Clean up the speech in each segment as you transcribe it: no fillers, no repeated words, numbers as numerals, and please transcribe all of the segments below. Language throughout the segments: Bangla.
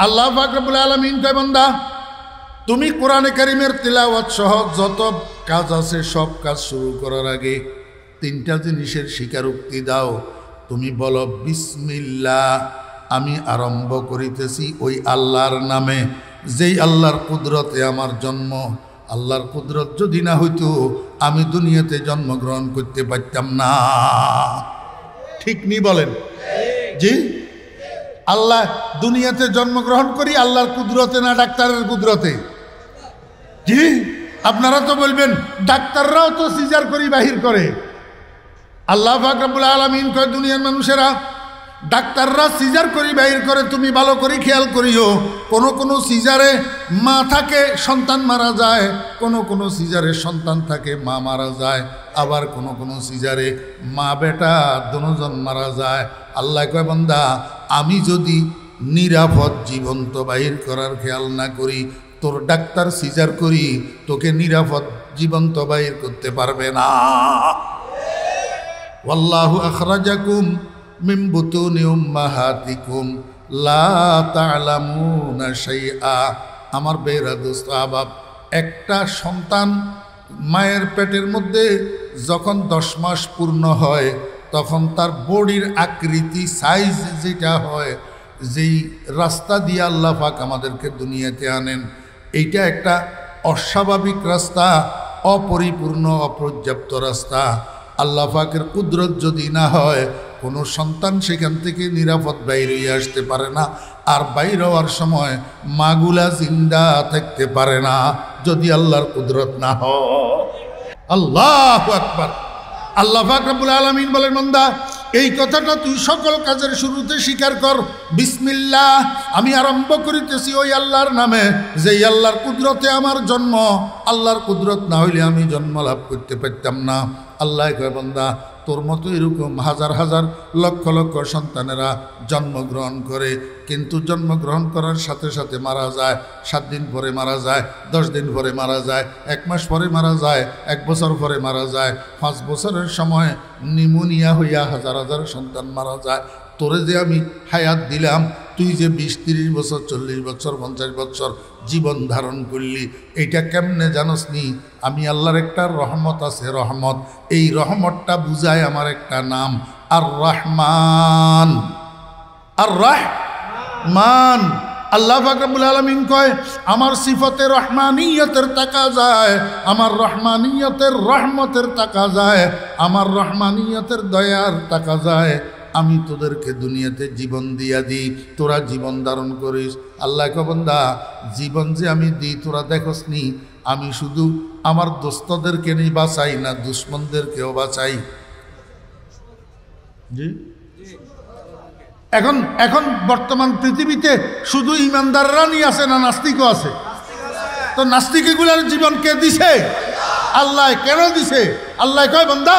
আল্লাহ পাক রব্বুল আলামিন কয় বান্দা তুমি কোরআনে কারীমের তিলাওয়াত সহ যত কাজ আছে সব কাজ শুরু করার আগে তিনটা জিনিসের স্বীকারোক্তি দাও। তুমি বলো বিসমিল্লাহ, আমি আরম্ভ করিতেছি ওই আল্লাহর নামে, যেই আল্লাহর কুদরতে আমার জন্ম। আল্লাহর কুদরত যদি না হইতো আমি দুনিয়াতে জন্মগ্রহণ করতে পারতাম না। ঠিক নি বলেন? জি, আল্লাহ দুনিয়াতে জন্মগ্রহণ করি আল্লাহর কুদরতে না ডাক্তারের কুদরতে? জি, আপনারা তো বলবেন ডাক্তাররাও তো সিজার করি বাহির করে। আল্লাহ পাক রব্বুল আলামিন কয় দুনিয়ার মানুষেরা ডাক্তাররা সিজার করি বাহির করে, তুমি ভালো করে খেয়াল করিও। কোনো সিজারে মা থাকে সন্তান মারা যায়, কোনো সিজারে সন্তান থাকে মা মারা যায়, আবার কোনো সিজারে মা বেটা দুজন মারা যায়। আল্লাহ কয় বান্দা আমি যদি নিরাপদ জীবন্ত বাহির করার খেয়াল না করি, তোর ডাক্তার সিজার করি তোকে নিরাপদ জীবন্ত বাহির করতে পারবে না। ওয়াল্লাহু আখরাজাকুম মিন বুতুনি উম্মাহাতিকুম লা তা'লামুনা শাইআ। আমার বেরা দোস্ত আবাব, একটা সন্তান মায়ের পেটের মধ্যে যখন 10 মাস পূর্ণ হয় তখন তার বডির আকৃতি সাইজ যেটা হয়, যেই রাস্তা দিয়ে আল্লাহ পাক আমাদেরকে দুনিয়াতে আনেন, এইটা একটা অস্বাভাবিক রাস্তা, অপরিপূর্ণ অপর্যাপ্ত রাস্তা। আল্লাহ পাকের কুদরত যদি না হয় কোনো সন্তান সেখান থেকে নিরাপদ বাইরে আসতে পারে না, আর বাইরে হওয়ার সময় মাগুলা জিন্দা থাকতে পারে না যদি আল্লাহর কুদরত না হয়। আল্লাহু আকবার। আল্লাহ পাক রব্বুল আলামিন বলেন বান্দা এই কথাটা তুই সকল কাজের শুরুতে স্বীকার কর, বিসমিল্লাহ, আমি আরম্ভ করিতেছি ওই আল্লাহর নামে, যেই আল্লাহর কুদরতে আমার জন্ম। আল্লাহর কুদরত না হইলে আমি জন্ম লাভ করতে পারতাম না। আল্লাহ কয় বান্দা তোর মতো এরকম হাজার হাজার লক্ষ লক্ষ সন্তানেরা জন্মগ্রহণ করে, কিন্তু জন্মগ্রহণ করার সাথে সাথে মারা যায়। 7 দিন পরে মারা যায়, 10 দিন পরে মারা যায়, 1 মাস পরে মারা যায়, 1 বছর পরে মারা যায়, 5 বছরের সময় নিউমোনিয়া হইয়া হাজার হাজার সন্তান মারা যায়। তোরে যে আমি হায়াত দিলাম, তুই যে 20-30 বছর 40 বছর 50 বছর জীবন ধারণ করলি, এইটা কেমনে জানোস নি? আমি আল্লাহর একটা রহমত আছে, রহমত। এই রহমতটা বুঝায় আমার একটা নাম, আর রহমান। আর রহমান আল্লাহ পাক রব্বুল আলামিন কয় আমার সিফতে রহমানিয়তের তাকাজায়, আমার রহমানিয়তের রহমতের তাকাজায়, আমার রহমানিয়তের দয়ার তাকাজায় আমি তোদেরকে দুনিয়াতে জীবন দিয়া দিই, তোরা জীবন ধারণ করিস। আল্লাহ কয় বান্দা জীবন যে আমি দিই তোরা দেখোস নি, আমি শুধু আমার দোস্তদেরকে নিয়ে বাঁচাই না, দুশ্মনদেরকেও বাঁচাই। জি, এখন বর্তমান পৃথিবীতে শুধু ইমানদাররা নিয়ে আছে না নাস্তিকও আছে? তো নাস্তিক এগুলার জীবন কে দিছে? আল্লাহ। কেন দিছে? আল্লাহ কয় বান্দা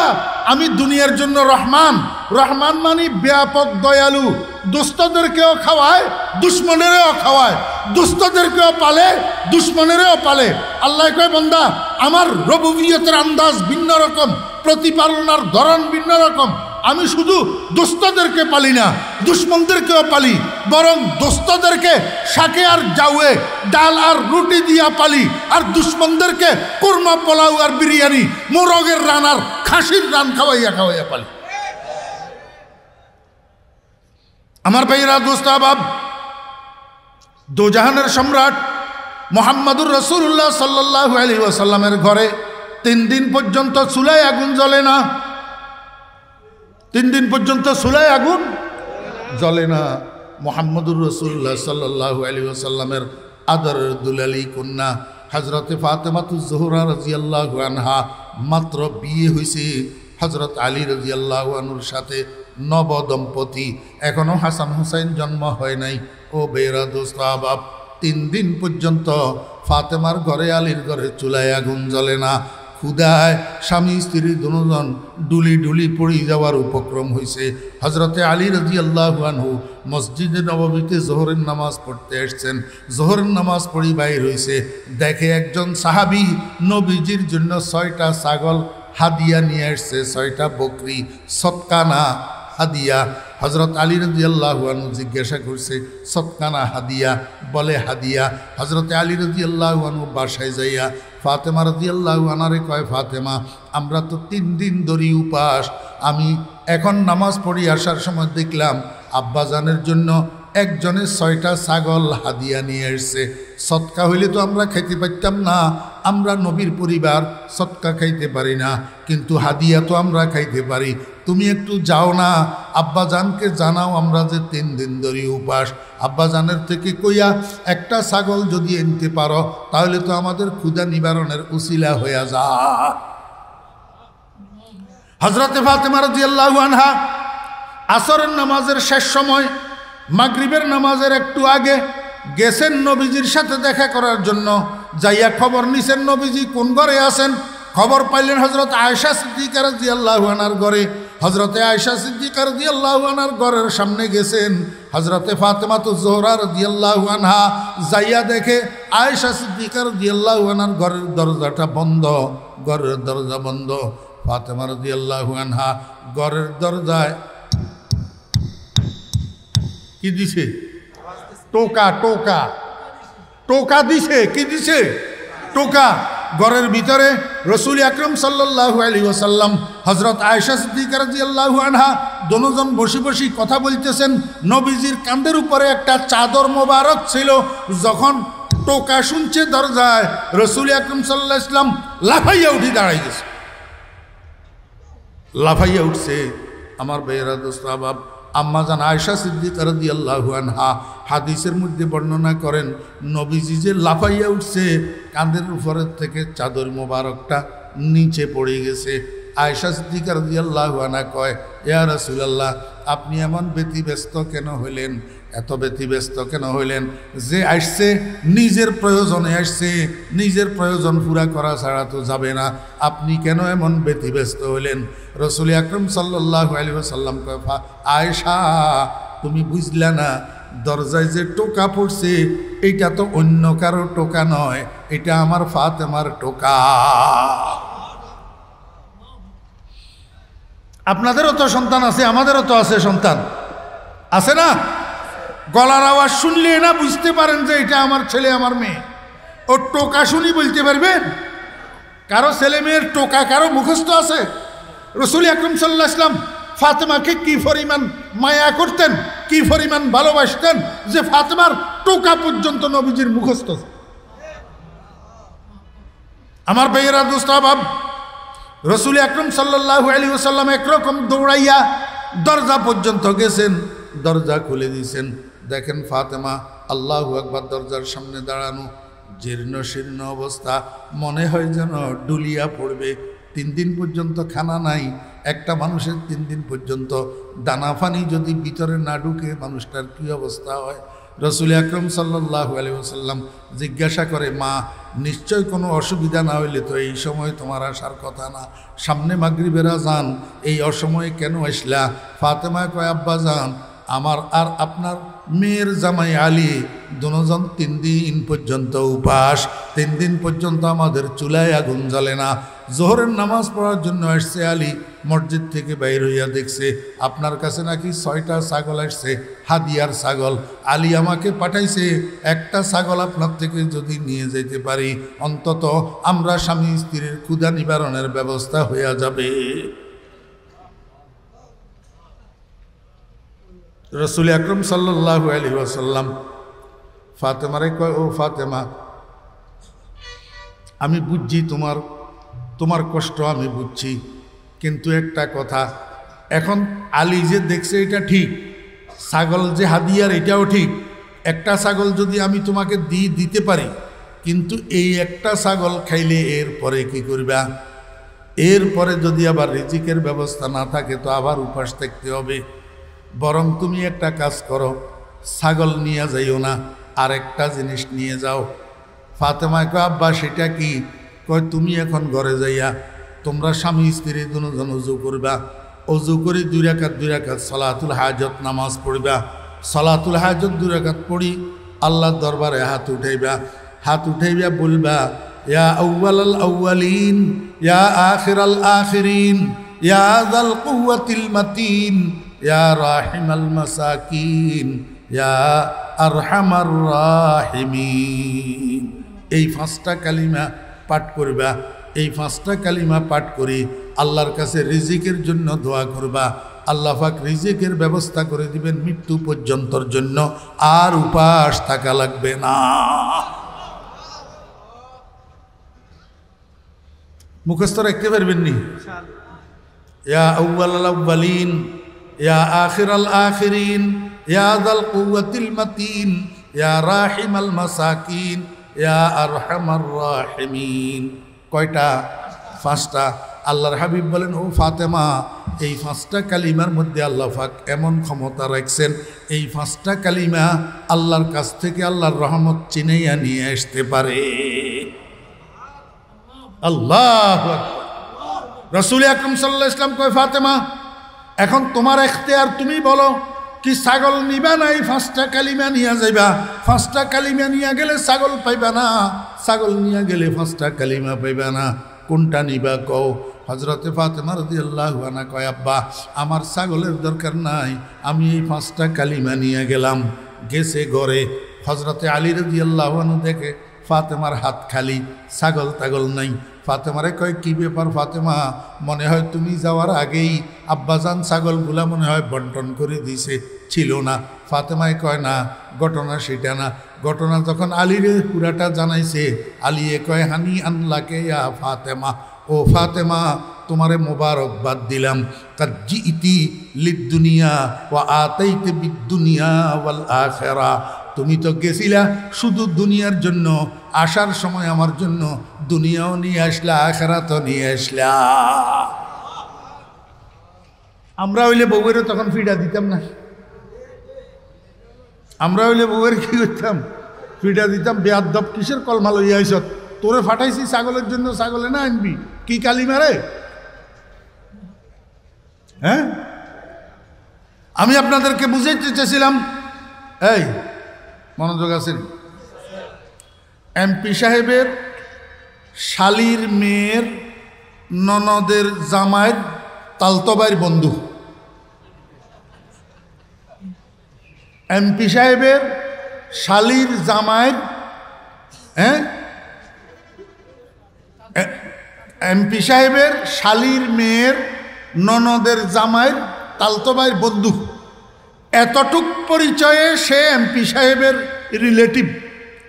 আমি দুনিয়ার জন্য রহমান। রহমান মানে ব্যাপক দয়ালু, দুষ্টদেরকেও খাওয়ায় দুশ্মনেরও খাওয়ায়, দুষ্টদেরকেও পালে দুশ্মনেরও পালে। আল্লাহ কয় বান্দা আমার রবুবিয়তের আন্দাজ ভিন্ন রকম, প্রতিপালনার ধরন ভিন্ন রকম। আমি শুধু দুষ্টদেরকে পালি না, দুশ্মনদেরকেও পালি, বরং দুষ্টদেরকে শাকে আর জাউয়ে ডাল আর রুটি দিয়া পালি, আর দুশ্মনদেরকে কুরমা পোলাও আর বিরিয়ানি মোরগের রান আর খাসির রান খাওয়াইয়া খাওয়াইয়া পালি। আমার ভাইয়েরা দোস্ত আহবাব, দোজাহানের সম্রাট মুহাম্মদুর রাসূলুল্লাহ সাল্লাল্লাহু আলাইহি ওয়াসাল্লামের ঘরে 3 দিন পর্যন্ত চুলায় আগুন জ্বলে না। 3 দিন পর্যন্ত চুলায় আগুন জ্বলে না। মুহাম্মদুর রাসূলুল্লাহ সাল্লাল্লাহু আলাইহি ওয়াসাল্লামের আদরের দুলালি কন্যা হযরতে ফাতেমাতুজ জোহরা রাদিয়াল্লাহু আনহা মাত্র বিয়ে হয়েছে হযরত আলী রাদিয়াল্লাহু আনহুর সাথে, নবদম্পতি, এখনো হাসান হুসাইন জন্ম হয় নাই। ও বেরা দোস্ত আহবাব, 3 দিন পর্যন্ত ফাতেমার ঘরে আলীর ঘরে চুলায় আগুন জ্বলে না। ক্ষুধায় স্বামী স্ত্রী দুজন ডুলি ডুলি পড়ে যাওয়ার উপক্রম হয়েছে। হজরতে আলী রাদিয়াল্লাহু আনহু মসজিদে নববীতে জোহরের নামাজ পড়তে এসছেন। জোহরের নামাজ পড়ি বাইর হয়েছে, দেখে একজন সাহাবী নবীজির জন্য 6টা ছাগল হাদিয়া নিয়ে আসছে, 6টা বকরি সৎকানা হাদিয়া। হযরত আলী রাদিয়াল্লাহু আনহু জিজ্ঞাসা করছে সদকা না হাদিয়া? বলে হাদিয়া। হযরত আলী রাদিয়াল্লাহু আনহু বাসায় যাইয়া ফাতেমা রাদিয়াল্লাহু আনহারে কয়, ফাতেমা, আমরা তো 3 দিন ধরে উপাস। আমি এখন নামাজ পড়ি আসার সময় দেখলাম আব্বাজানের জন্য একজনের 6টা ছাগল হাদিয়া নিয়ে এসছে। সদকা হইলে তো আমরা খাইতে পারতাম না, আমরা নবীর পরিবার, সদকা খাইতে পারি না, কিন্তু হাদিয়া তো আমরা খাইতে পারি। তুমি একটু যাও না, আব্বাজানকে জানাও আমরা যে 3 দিন ধরে উপাস। আব্বাজানের থেকে কইয়া একটা ছাগল যদি এনতে পারো তাহলে তো আমাদের ক্ষুধা নিবারণের উসিলা হইয়া যায়। হযরতে ফাতেমা রাদিয়াল্লাহু আনহা আসরের নামাজের শেষ সময়, মাগরিবের নামাজের একটু আগে গেছেন নবীজির সাথে দেখা করার জন্য। যাইয়া খবর নিছেন নবীজি কোন ঘরে আছেন। খবর পাইলেন হযরত আয়েশা সিদ্দিকা রাদিয়াল্লাহু আনহার ঘরে। হযরতে আয়েশা সিদ্দিকা রাদিয়াল্লাহু আনহার ঘরের সামনে গেছেন হযরতে ফাতেমাতুজ জোহরা রাদিয়াল্লাহু আনহা। যাইয়া দেখে আয়েশা সিদ্দিকা রাদিয়াল্লাহু আনহার ঘরের দরজাটা বন্ধ, ঘরের দরজা বন্ধ। ফাতেমা রাদিয়াল্লাহু আনহা ঘরের দরজায় কি দিছে? টোকা, টোকা, টোকা দিছে। কি দিছে? টোকা। ঘরের ভিতরে রাসূল আকরাম সাল্লাল্লাহু আলাইহি ওয়াসাল্লাম, হযরত আয়েশা সিদ্দিকা রাদিয়াল্লাহু আনহা দুজন বসে বসে কথা বলতেছেন। নবীজির কাঁধের উপরে একটা চাদর মোবারক ছিল। যখন টোকা শুনছে দরজায়, রাসূল আকরাম সাল্লাল্লাহু আলাইহি ওয়াসাল্লাম লাফাইয়া উঠে দাঁড়াই গেছে। লাফাইয়া উঠছে। আমার ভাইয়েরা, দোস্ত আহবাব, আম্মাজান আয়েশা সিদ্দিকা রাদিয়াল্লাহু আনহা হাদিসের মধ্যে বর্ণনা করেন, নবীজি যে লাফাইয়া উঠছে, কাঁধের উপরের থেকে চাদর মোবারকটা নিচে পড়ে গেছে। আয়েশা সিদ্দিকা রাদিয়াল্লাহু আনহা কয়, ইয়া রাসূলুল্লাহ, আপনি এমন ব্যতিব্যস্ত কেন হইলেন? এত ব্যতিব্যস্ত কেন হইলেন? যে আসছে নিজের প্রয়োজনে আসছে, নিজের প্রয়োজন পুরা করা ছাড়া তো যাবে না, আপনি কেন এমন ব্যতিব্যস্ত হইলেন? রাসূল আকরাম সাল্লাল্লাহু আলাইহি ওয়াসাল্লাম কয়, আয়েশা, তুমি বুঝলা না, দরজায় যে টোকা পড়ছে এটা তো অন্য কারো টোকা নয়, এটা আমার ফাতেমার টোকা। আপনাদেরও তো সন্তান আছে, আমাদেরও তো আছে সন্তান, আছে না? গলার আওয়াজ শুনলে না বুঝতে পারেন যে এটা আমার ছেলে, আমার মেয়ে। ও টোকা শুনি বলতে পারবেন? কারো ছেলে মেয়ের টোকা কারো মুখস্থ আছে? রাসূল আকরাম সাল্লাল্লাহু আলাইহি ওয়াসাল্লাম ফাতেমাকে কি পরিমাণ মায়া করতেন, কি পরিমাণ ভালোবাসতেন যে ফাতেমার টোকা পর্যন্ত নবীজির মুখস্থ। আমার ভাইয়েরা, দোস্ত আহবাব, রাসূল আকরাম সাল্লাল্লাহু আলাইহি ওয়াসাল্লাম একরকম দৌড়াইয়া দরজা পর্যন্ত গেছেন, দরজা খুলে দিয়েছেন। দেখেন ফাতেমা আল্লাহু আকবার দরজার সামনে দাঁড়ানো, জীর্ণ শীর্ণ অবস্থা, মনে হয় যেন ডুলিয়া পড়বে। 3 দিন পর্যন্ত খানা নাই। একটা মানুষের 3 দিন পর্যন্ত দানা পানি যদি ভিতরে না ঢুকে মানুষটার কী অবস্থা হয়? রাসূল আকরাম সাল্লাল্লাহু আলাইহি ওয়াসাল্লাম জিজ্ঞাসা করে, মা, নিশ্চয় কোনো অসুবিধা না হইলে তো এই সময় তোমার আসার কথা না, সামনে মাগরিবের আযান, এই অসময়ে কেন আসলা? ফাতেমা কয়, আব্বা জান, আমার আর আপনার মেয়ের জামাই আলী দুজন 3 দিন পর্যন্ত উপাস। 3 দিন পর্যন্ত আমাদের চুলায় আগুন জ্বলে না। জোহরের নামাজ পড়ার জন্য আসছে আলী, মসজিদ থেকে বাইর হইয়া দেখছে আপনার কাছে নাকি 6টা ছাগল আসছে, হাদিয়ার ছাগল। আলী আমাকে পাঠাইছে, একটা ছাগল আপনার থেকে যদি নিয়ে যেতে পারি, অন্তত আমরা স্বামী স্ত্রীর ক্ষুধা নিবারণের ব্যবস্থা হইয়া যাবে। রাসূল আকরাম সাল্লাল্লাহু আলাইহি ওয়াসাল্লাম ফাতেমারে কয়, ও ফাতেমা, আমি বুঝছি তোমার কষ্ট আমি বুঝছি, কিন্তু একটা কথা, এখন আলী যে দেখছে এটা ঠিক, ছাগল যে হাদিয়ার এটাও ঠিক। একটা ছাগল যদি আমি তোমাকে দিতে পারি, কিন্তু এই একটা ছাগল খাইলে এরপরে কি করবা? এরপরে যদি আবার রিজিকের ব্যবস্থা না থাকে তো আবার উপাস থাকতে হবে। বরং তুমি একটা কাজ করো, ছাগল নিয়ে যাইও না, আর একটা জিনিস নিয়ে যাও। ফাতেমা কয়, আব্বা সেটা কি? কয়, তুমি এখন ঘরে যাইয়া তোমরা স্বামী স্ত্রী দুজন উজু করবা, উজু করে 2 রাকাত সালাতুল হাজত নামাজ পড়বা। সালাতুল হাজত 2 রাকাত পড়ি আল্লাহর দরবারে হাত উঠাইবা, বলবা, ইয়া আউয়ালাল আউয়ালিন, ইয়া আখিরাল আখিরিন, ইয়া যাল কুওয়াতিল মাতিন, ইয়া রাহিমাল মাসাকিন ইয়া আরহামার রাহিমিন। এই 5টা কালিমা পাঠ করবা। এই 5টা কালিমা পাঠ করে আল্লাহর কাছে রিজিকের জন্য দোয়া করবা। আল্লাহ পাক রিজিকের ব্যবস্থা করে দিবেন মৃত্যু পর্যন্তর জন্য, আর উপাস থাকা লাগবে না। মুখস্থ রাখতে পারবেন নি? ইয়া আউয়ালাল আউয়ালিন ইয়া আখিরাল আখিরিন ইয়া যাল কুওয়াতিল মাতিন ইয়া রাহিমাল মাসাকিন ইয়া আরহামার রাহিমিন। কয়টা? 5টা। আল্লাহর হাবিব বলেন, ও ফাতেমা, এই 5টা কালিমার মধ্যে আল্লাহ পাক এমন ক্ষমতা রাখছেন, এই 5টা কালিমা আল্লাহর কাছ থেকে আল্লাহর রহমত চিনাইয়া নিয়ে আসতে পারে। আল্লাহু আকবার। রাসূল আকরাম সাল্লাল্লাহু আলাইহি ওয়াসাল্লাম কয়, ফাতেমা, এখন তোমার ইখতিয়ার, তুমি বলো কি ছাগল নিবা না এই 5টা কালিমা নিয়ে যাইবা? 5টা কালিমা নিয়ে গেলে ছাগল পাইবা না, ছাগল নিয়ে গেলে 5টা কালিমা পাইবা না, কোনটা নিবা কও? হযরতে ফাতেমা রাদিয়াল্লাহু আনহা কয়, আব্বা, আমার ছাগলের দরকার নাই, আমি এই 5টা কালিমা নিয়ে গেলাম। গেছে ঘরে, হযরতে আলী রাদিয়াল্লাহু আনহু দেখে ফাতেমার হাত খালি, ছাগল তাগল নাই। ফাতেমারে কয়, কি ব্যাপার ফাতেমা, মনে হয় তুমি যাওয়ার আগেই আব্বাজান ছাগলগুলা মনে হয় বন্টন করে দিয়েছে, ছিল না। ফাতেমায় কয়, না, ঘটনা সেটা না। ঘটনা যখন আলীরে পুরাটা জানাইছে, আলীয়ে কয়, হানি আনলাকে ইয়া ফাতেমা, ও ফাতেমা, তোমারে মোবারকবাদ দিলাম। কাদ জিইতি লিদ-দুনিয়া ওয়া আতাইতে বিদ-দুনিয়া ওয়াল আখিরা। তুমি তো গেছিলা শুধু দুনিয়ার জন্য, আসার সময় আমার জন্য দুনিয়াও নিয়ে আসলা, আখিরাতও নিয়ে আসলা। আমরা হইলে বউয়ের তখন ফিডা দিতাম না? আমরা হইলে বউয়ের কি করতাম? ফিডা দিতাম। বেয়াদব, কিসের কলমা লইয়া আইছ? তোরে ফাটাইছি ছাগলের জন্য, ছাগলে না আনবি? কি কালিমা রে? হ্যাঁ, আমি আপনাদেরকে বুঝাইতে চেয়েছিলাম, এই মনোযোগ আছে, এমপি সাহেবের শালির মেয়ের ননদের জামাইয়ের তালতবাইর বন্ধু। এমপি সাহেবের শালির জামাইয়ের, এমপি সাহেবের শালির মেয়ের ননদের জামাইয়ের তালতবাইর বন্ধু। এতটুক পরিচয়ে সে এমপি সাহেবের রিলেটিভ,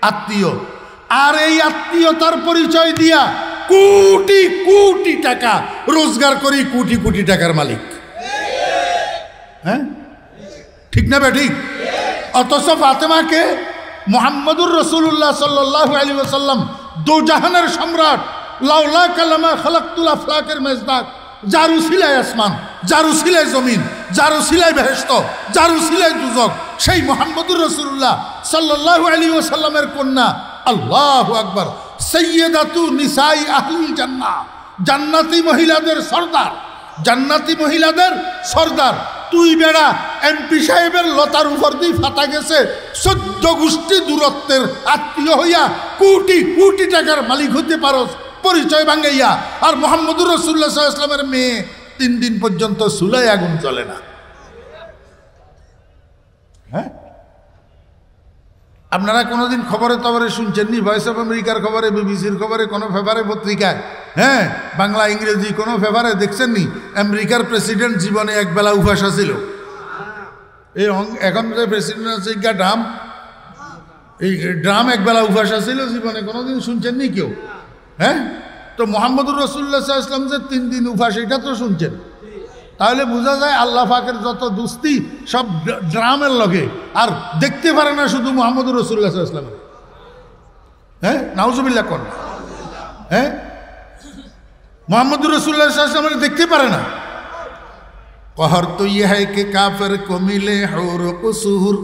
আত্মীয়। আর এই আত্মীয়তার পরিচয় দিয়া কোটি কোটি টাকা রোজগার করি, কোটি কোটি টাকার মালিক। হ্যাঁ, ঠিক না বেঠিক? অথচ ফাতেমাকে মুহাম্মদুর রাসূলুল্লাহ সাল্লাল্লাহু আলাইহি ওয়াসাল্লাম, দোজাহানের সম্রাট, লাউলা কালামা খালাকতুল আফলাকের মেজদাক, যার উসিলায় আসমান, যার উসিলায় জমিন, যার উসিলায় বেহেশত, যার উসিলায় দুজক, সেই মুহাম্মদুর রাসূলুল্লাহ সাল্লাল্লাহু আলাইহি ওয়াসাল্লামের কন্যা, আল্লাহু আকবার, সাইয়্যিদাতু নিসাই আহলিল জান্নাহ, জান্নাতি মহিলাদের সর্দার, জান্নাতি মহিলাদের সর্দার। তুই বেড়া এমপি সাহেবের লতার উপর দিয়ে ফাটা গেছে 14 গোষ্ঠী দূরত্বের আত্মীয় হইয়া কোটি কোটি টাকার মালিক হতে পারো পরিচয় ভাঙ্গাইয়া। আর মুহাম্মদুর রাসূলুল্লাহ সাল্লাল্লাহু আলাইহি ওয়াসাল্লামের মেয়ে 3 দিন পর্যন্ত চুলায় আগুন জ্বলে না। হ্যাঁ, আপনারা কোনোদিন খবরে টবরে শুনছেননি? ভয়েস অফ আমেরিকার খবরে, বিবিসির খবরে, কোনো পেপারে, পত্রিকায়, হ্যাঁ, বাংলা ইংরেজি কোনো পেপারে দেখছেননি আমেরিকার প্রেসিডেন্ট জীবনে একবেলা উপাস ছিল? এই এখন যে প্রেসিডেন্ট আছে ড্রাম, এই ড্রাম একবেলা উপাস ছিল জীবনে, কোনোদিন শুনছেননি কেউ? হ্যাঁ, তো মুহাম্মদুর রাসূলুল্লাহ সাল্লাল্লাহু আলাইহি ওয়াসাল্লাম যে 3 দিন উপাস, এটা তো শুনছেন। তাহলে বোঝা যায় আল্লাহ পাকের যত দুস্তি সব ড্রামের লগে, আর দেখতে পারে না শুধু মুহাম্মদুর রাসূলুল্লাহ সাল্লাল্লাহু আলাইহি ওয়াসাল্লাম। হ্যাঁ, নাউজুবিল্লাহ কোন, হ্যাঁ, মুহাম্মদুর রাসূলুল্লাহ সাল্লাল্লাহু আলাইহি ওয়াসাল্লাম দেখতে পারে না। कहर तो ये है कि काफिर को मिले हूर कुसूर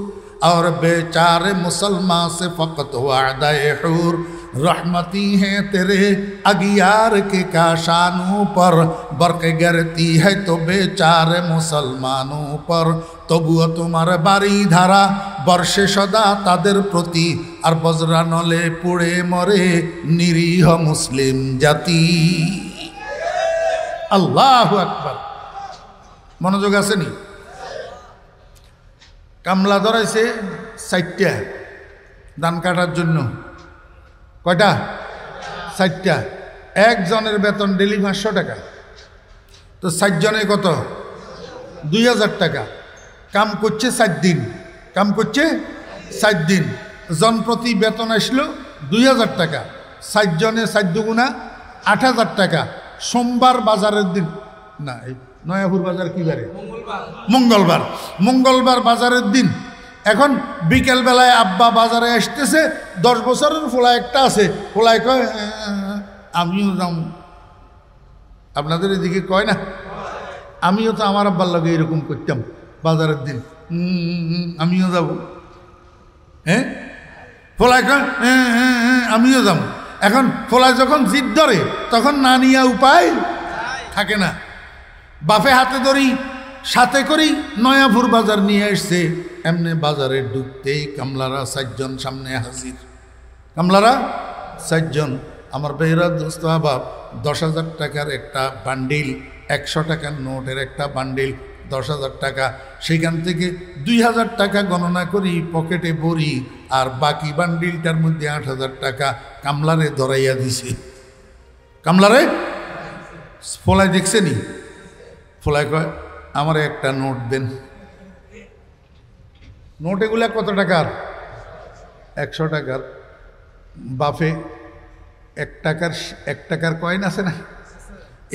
और बेचारे मुसलमान से फकत वादा हूर, रहमती हैं तेरे अगियार के काशानों पर, बरक गिरती है तो बेचारे मुसलमानों पर, তবুও তোমার বাড়ি ধারা বর্ষে সদা তাদের প্রতি, আর বজ্রা নলে পুড়ে মরে নিরীহ মুসলিম জাতি। আল্লাহু আকবার। মনোযোগ আসেনি? কামলা ধরাইছে 4টা ধান কাটার জন্য। কয়টা? 4টা। একজনের বেতন ডেলি 500 টাকা, তো 4 জনে কত? 2000 টাকা। কাম করছে 4 দিন, কাম করছে 4 দিন, জনপ্রতি বেতন আসলো 2000 টাকা। 4 জনে 4 দুগুণা 8000 টাকা। সোমবার বাজারের দিন, না নয়াপুর বাজার কি বারে? মঙ্গলবার। মঙ্গলবার বাজারের দিন। এখন বিকেল বেলায় আব্বা বাজারে আসতেছে, 10 বছরের ফোলা একটা আছে, ফোলায় কয় আমিও যাম। আপনাদের এদিকে কয় না? আমিও তো আমার আব্বার লাগে এরকম করতাম বাজারের দিন, আমিও যাব। হ্যাঁ, ফোলায় কয় আমিও যাব। এখন ফোলায় যখন জিদ ধরে তখন না নিয়ে উপায় থাকে না। বাপে হাতে ধরি সাথে করি নয়াপুর বাজার নিয়ে আসছে। এমনি বাজারে ঢুকতেই কামলারা 4 জন সামনে হাজির। কামলারা 4 জন। আমার বেহরা দোস্ত আবাব 10,000 টাকার একটা বান্ডিল, 100 টাকার নোটের একটা বান্ডিল, 10,000 টাকা। সেখান থেকে 2,000 টাকা গণনা করি, পকেটে ভরি, আর বাকি বান্ডিলটার মধ্যে 8,000 টাকা কামলারে ধরাইয়া দিছে। কামলারে ফলায় দেখছে নি? ফলায় কয় আমার একটা নোট দেন। নোট এগুলা কত টাকার? 100 টাকার। বাপে 1 টাকার কয়েন আছে না,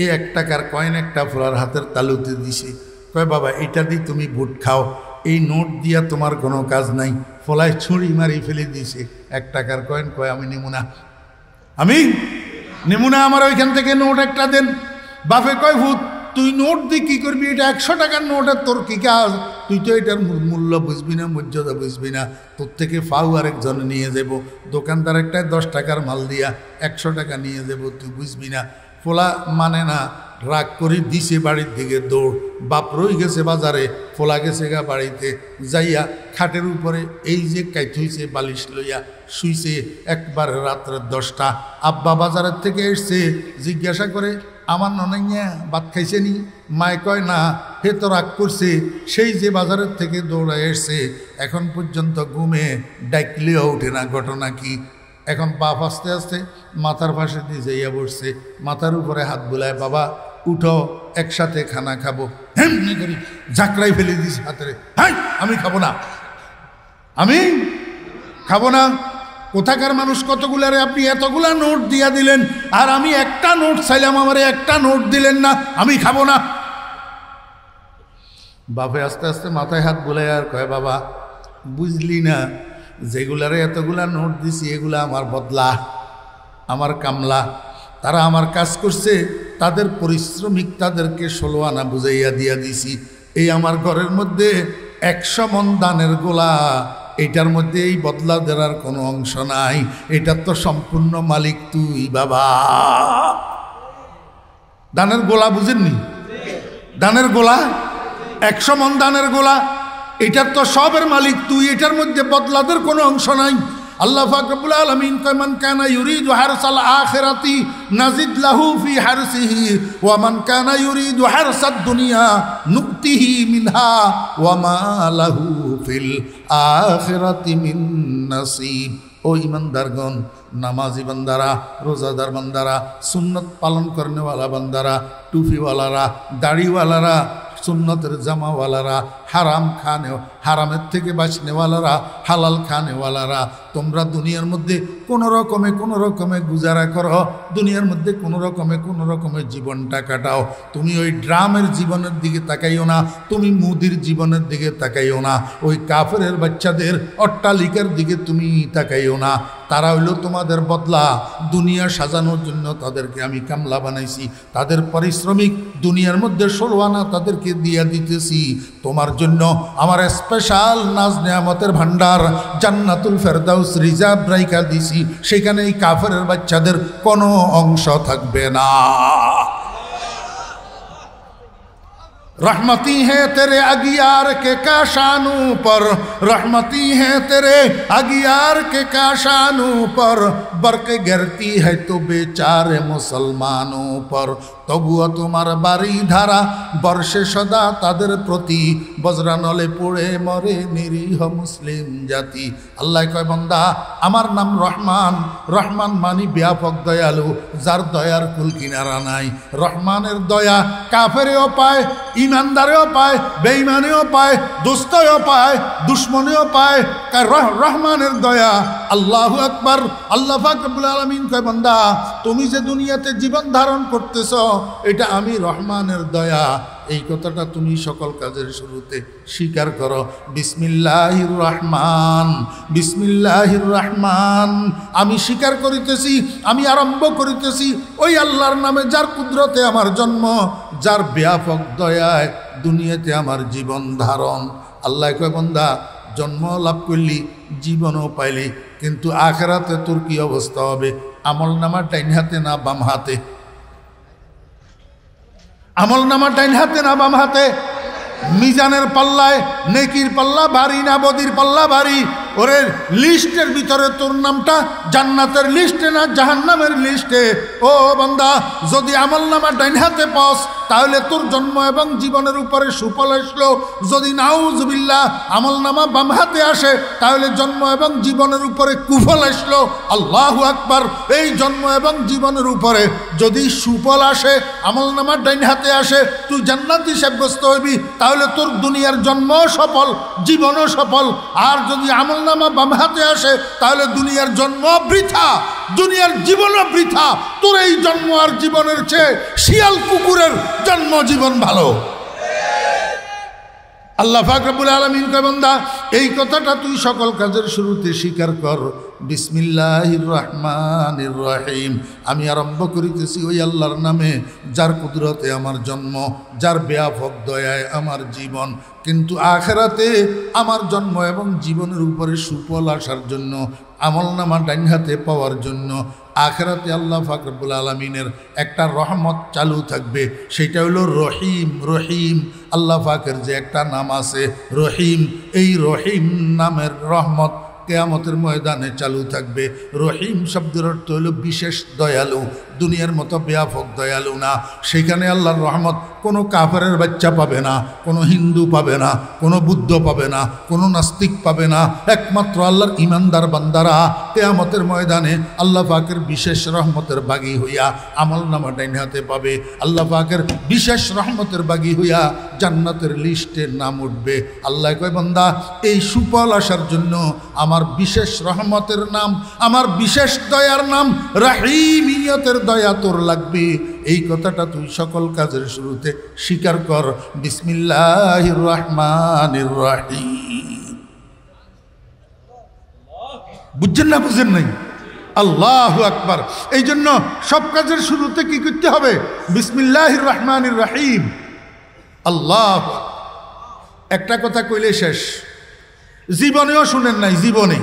এই 1 টাকার কয়েন একটা ফোলার হাতের তালুতে দিছে। কয় বাবা এটা দিয়ে তুমি বুট খাও, এই নোট দিয়া তোমার কোনো কাজ নাই। ফলায় ছুরি মারি ফেলে দিছে 1 টাকার কয়েন। কয় আমি নেবো না, আমি নেবো না, আমার ওইখান থেকে নোট একটা দেন। বাপে কয় ভূত তুই নোট দিয়ে কী করবি? এটা 100 টাকার নোট, আর তোর কী কাজ? তুই তো এটার মূল্য বুঝবি না, মর্যাদা বুঝবি না। তোর থেকে ফাউ আরেকজন নিয়ে যাব। দোকানদার একটা 10 টাকার মাল দিয়া 100 টাকা নিয়ে যাব, তুই বুঝবি না। ফোলা মানে না, রাগ করে দিছে বাড়ির দিকে দৌড়। বাপ রই গেছে বাজারে, ফোলা গেছে গা বাড়িতে। যাইয়া খাটের উপরে এই যে কাইট হইছে বালিশ লইয়া শুইছে। একবারে রাত্রে 10টা। আব্বা বাজারের থেকে এসছে, জিজ্ঞাসা করে আমার ননাইয়া ভাত খাইছে নি? মায় কয় না, হে তো রাগ করছে, সেই যে বাজারের থেকে দৌড়ায় এসছে, এখন পর্যন্ত ঘুমে ডাকলেও ওঠে না। ঘটনা কি? এখন বাপ আস্তে আস্তে মাথার পাশে দিয়ে যাইয়া বসছে, মাথার উপরে হাত বুলায়, বাবা উঠো একসাথে খানা খাবো। এমনি করি ঝাঁকড়াই ফেলে দিস হাতেরে। হ্যাঁ আমি খাবো না, আমি খাবো না। কোথাকার মানুষ কতগুলারে আপনি এতগুলা নোট দিয়া দিলেন, আর আমি একটা নোট চাইলাম, আমারে একটা নোট দিলেন না, আমি খাবো না। বাপে আস্তে আস্তে মাথায় হাত বুলাই আর কয় বাবা বুঝলি না, যেগুলারে এতগুলা নোট দিছি এগুলা আমার বদলা, আমার কামলা। তারা আমার কাজ করছে, তাদের পরিশ্রমিক, তাদেরকে 16 আনা বুঝাইয়া দিয়া দিছি। এই আমার ঘরের মধ্যে 100 মণ ধানের গোলা, এটার মধ্যে এই বদলা দেওয়ার কোনো অংশ নাই। এটার তো সম্পূর্ণ মালিক তুই বাবা। ধানের গোলা বুঝেননি? ধানের গোলা 100 মণ ধানের গোলা, এটার তো সবের মালিক তুই, এটার মধ্যে বদলাদের কোনো অংশ নাই। আল্লাহ পাক রব্বুল আলামিন কয় মান কানা ইউরিদু হারসাল আখিরাতি নাজিদ লাহু ফি হারসিহি ওয়া মান কানা ইউরিদু হারসাদ দুনিয়া নুতিহি মিনহা ওয়া মা লাহু ফিল আখিরাতি মিন নাসিব। ও ইমানদারগণ, নামাজি বান্দারা, রোজাদার বান্দারা, সুন্নত পালন করনেওয়ালা বান্দারা, টুপিওয়ালারা, দাড়িওয়ালারা, সুন্নতের জামাওয়ালারা, হারামের থেকে বাঁচনেওয়ালারা, হালাল খানেওয়ালারা, তোমরা দুনিয়ার মধ্যে কোনো রকমে গুজারা করো, দুনিয়ার মধ্যে কোনো রকমে জীবনটা কাটাও। তুমি ওই ড্রামের জীবনের দিকে তাকাইও না, তুমি মুদির জীবনের দিকে তাকাইও না, ওই কাফেরের বাচ্চাদের অট্টালিকার দিকে তুমি তাকাইও না। তারা হইল তোমাদের বদলা। দুনিয়া সাজানোর জন্য তাদেরকে আমি কামলা বানাইছি, তাদের পারিশ্রমিক দুনিয়ার মধ্যে 16 আনা তাদেরকে দিয়া দিতেছি। তোমার জন্য আমার স্পেশাল নাজ নেয়ামতের ভান্ডার জান্নাতুল ফেরদাউস রিজার্ভ রাইখা দিছি, সেখানে এই কাফেরের বাচ্চাদের কোনো অংশ থাকবে না। रहमती है तेरे अगियार के काशानों पर, रहमती है तेरे अगियार के काशानों पर, बरक़े गिरती है तो बेचारे मुसलमानों पर। তবুও তোমার বাড়ি ধারা বর্ষে সদা তাদের প্রতি, বজ্রানলে পড়ে মরে নিরীহ মুসলিম জাতি। আল্লাহ কয় বান্দা আমার নাম রহমান, রহমান মানি ব্যাপক দয়ালু, যার দয়ার কুল কিনারা নাই। রহমানের দয়া কাফেরেও পায়, ইমানদারেও পায়, বেঈমানেও পায়, দোস্তও পায়, দুশ্মনেও পায়। রহমানের দয়া আল্লাহু আকবার। আল্লাহ পাক রব্বুল আলামিন কয় বান্দা তুমি যে দুনিয়াতে জীবন ধারণ করতেছ এটা আমি রহমানের দয়া। এই কথাটা তুমি সকল কাজের শুরুতে স্বীকার করো। বিসমিল্লাহির রহমান, বিসমিল্লাহির রহমান। আমি স্বীকার করিতেছি, আমি আরম্ভ করিতেছি ওই আল্লাহর নামে যার কুদরতে আমার জন্ম, যার ব্যাপক দয়ায় দুনিয়াতে আমার জীবন ধারণ। আল্লাহ কয় বান্দা জন্ম লাভ করলি, জীবনও পাইলি, কিন্তু আখিরাতে তোর কি অবস্থা হবে? আমল নামা ডাইন হাতে না বাম হাতে? আমল নামা ডাইন হাতে না বাম হাতে? মিজানের পাল্লায় নেকির পাল্লা ভারী না বদির পাল্লা ভারী? ওরে লিস্টের ভিতরে তোর নামটা জান্নাতের লিস্টে না জাহান্নামের লিস্টে? ও বান্দা যদি আমল নামা ডাইন হাতে পাস তাহলে তোর জন্ম এবং জীবনের উপরে সুফল আসলো। যদি নাউজুবিল্লাহ আমল নামা বাম হাতে আসে তাহলে জন্ম এবং জীবনের উপরে কুফল আসলো। আল্লাহু আকবার। এই জন্ম এবং জীবনের উপরে যদি সুফল আসে, আমল নামা ডাইন হাতে আসে, তুই জান্নাতি সাব্যস্ত হইবি, তাহলে তোর দুনিয়ার জন্ম সফল, জীবনও সফল। আর যদি আমল নামা বাম হাতে আসে তাহলে দুনিয়ার জন্ম বৃথা, দুনিয়ার জীবনও বৃথা। তোর এই জন্ম আর জীবনের চেয়ে শিয়াল কুকুরের জন্ম জীবন ভালো। আল্লাহ পাক রব্বুল আলামিন কয় বান্দা এই কথাটা তুই সকল কাজের শুরুতে স্বীকার কর। বিসমিল্লাহির রহমানির রহিম। আমি আরম্ভ করিতেছি ওই আল্লাহর নামে যার কুদরতে আমার জন্ম, যার ব্যাপক দয়ায় আমার জীবন, কিন্তু আখিরাতে আমার জন্ম এবং জীবনের উপরে সুফল আসার জন্য, আমল নামা ডাইন হাতে পাওয়ার জন্য আখিরাতে আল্লাহ পাক রব্বুল আলামিনের একটা রহমত চালু থাকবে, সেটা হলো রহিম। রহিম আল্লাহ পাকের যে একটা নাম আছে রহিম, এই রহিম নামের রহমত কিয়ামতের ময়দানে চালু থাকবে। রহিম শব্দের অর্থ হলো বিশেষ দয়ালু, দুনিয়ার মতো ব্যাপক দয়ালু না। সেখানে আল্লাহর রহমত কোনো কাফেরের বাচ্চা পাবে না, কোনো হিন্দু পাবে না, কোনো বুদ্ধ পাবে না, কোনো নাস্তিক পাবে না। একমাত্র আল্লাহর ইমানদার বান্দারা কিয়ামতের ময়দানে আল্লাহ পাকের বিশেষ রহমতের বাগী হইয়া আমল নামা ডাইন হাতে পাবে। আল্লাহ পাকের বিশেষ রহমতের বাগী হইয়া জান্নাতের লিস্টের নাম উঠবে। আল্লাহ কয় বান্দা এই সুফল আসার জন্য আমার বিশেষ রহমতের নাম, আমার বিশেষ দয়ার নাম রাহিমিয়তের দয়া তোর লাগবে। এই কথাটা তুই সকল কাজের শুরুতে স্বীকার কর। বিসমিল্লাহির রহমানির রহিম। বুঝছেন না বুঝেন নাই? আল্লাহু আকবার। এই জন্য সব কাজের শুরুতে কি করতে হবে? বিসমিল্লাহির রহমানির রহিম। আল্লাহ একটা কথা কইলে শেষ, জীবনেও শুনেন নাই, জীবনে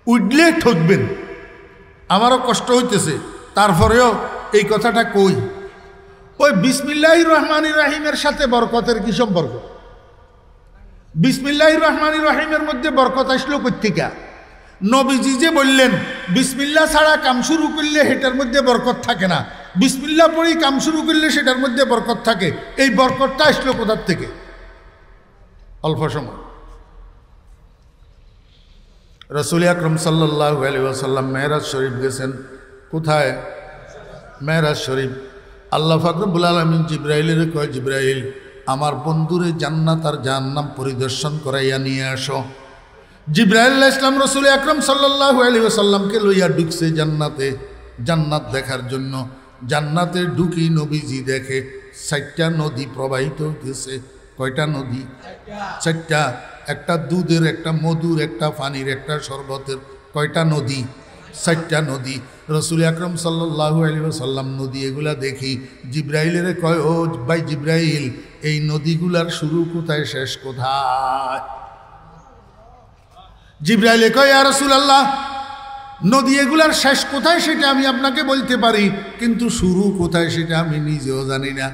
উঠলে ঠকবেন। আমারও কষ্ট হইতেছে, তারপরেও এই কথাটা কই। ওই বিসমিল্লাহির রহমানির রহিমের সাথে বরকতের কি সম্পর্ক? বিসমিল্লাহির রহমানির রহিমের মধ্যে বরকত আসলো কোত্থেকে? নবীজি যে বললেন বিসমিল্লাহ ছাড়া কাম শুরু করলে সেটার মধ্যে বরকত থাকে না, বিসমিল্লাহ পরেই কাম শুরু করলে সেটার মধ্যে বরকত থাকে। এই বরকতটা আসলো কোথার থেকে? অল্প সময় রাসূল আকরাম সাল্লাল্লাহু আলাইহি ওয়াসাল্লাম মেরাজ শরীফ গেছেন। কোথায়? মেরাজ শরীফ। আল্লাহ পাক রব্বুল আলামিন জিবরাইলের কয়, জিবরাইল আমার বন্ধুরে জান্নাত আর জাহান্নাম পরিদর্শন করাইয়া নিয়ে আসো। জিবরাইল আলাইহিস সালাম রাসূল আকরাম সাল্লাল্লাহু আলাইহি ওয়াসাল্লামকে লইয়া ঢুকছে জান্নাতে, জান্নাত দেখার জন্য। জান্নাতে ঢুকি নবীজি দেখে 4টা নদী প্রবাহিত হইতেছে। কয়টা নদী? 4টা। একটা দুধের, একটা মধুর, একটা পানির, একটা শরবতের। কয়টা নদী? 4টা নদী। রাসূল আকরাম সাল্লাল্লাহু আলাইহি ওয়াসাল্লাম নদী এগুলা দেখি জিবরাইলের কয়, ও ভাই জিবরাইল এই নদীগুলার শুরু কোথায়, শেষ কোথায়? জিবরাইলে কয়, ইয়া রাসূলুল্লাহ নদী এগুলার শেষ কোথায় সেটা আমি আপনাকে বলতে পারি, কিন্তু শুরু কোথায় সেটা আমি নিজেও জানি না।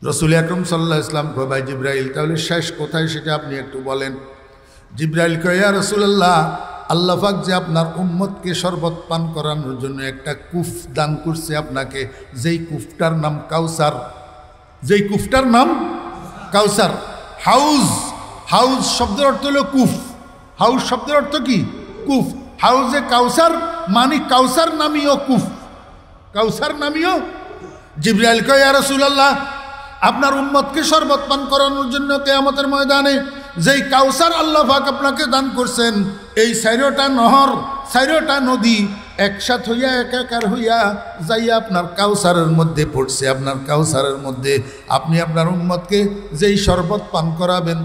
রাসূল আকরাম সাল্লাল্লাহু আলাইহি ওয়াসাল্লাম কয়, ভাই জিবরাইল তাহলে শেষ কোথায় সেটা আপনি একটু বলেন। জিবরাইল কয়, ইয়া রাসূলুল্লাহ আল্লাহ পাক যে আপনার উম্মতকে শরবত পান করানোর জন্য একটা কুফ দান করছে আপনাকে, যেই কুফটার নাম কাউসার, যেই কুফটার নাম কাউসার। হাউজ, হাউজ শব্দের অর্থ হলো কুফ। হাউজ শব্দের অর্থ কি? কুফ। হাউজে কাউসার মানে কাউসার নামীয় কুফ, কাউসার নামীয়। জিবরাইল কয়, ইয়া রাসূলুল্লাহ, আপনার উম্মতকে শরবত পান করানোর জন্য কিয়ামতের ময়দানে যেই কাউসার আল্লাহ পাক আপনাকে দান করছেন, এই 4টা নহর, 4টা নদী একসাথ হইয়া একাকার হইয়া যাইয়া আপনার কাউসারের মধ্যে পড়ছে। আপনার কাউসারের মধ্যে আপনি আপনার উম্মতকে যেই শরবত পান করাবেন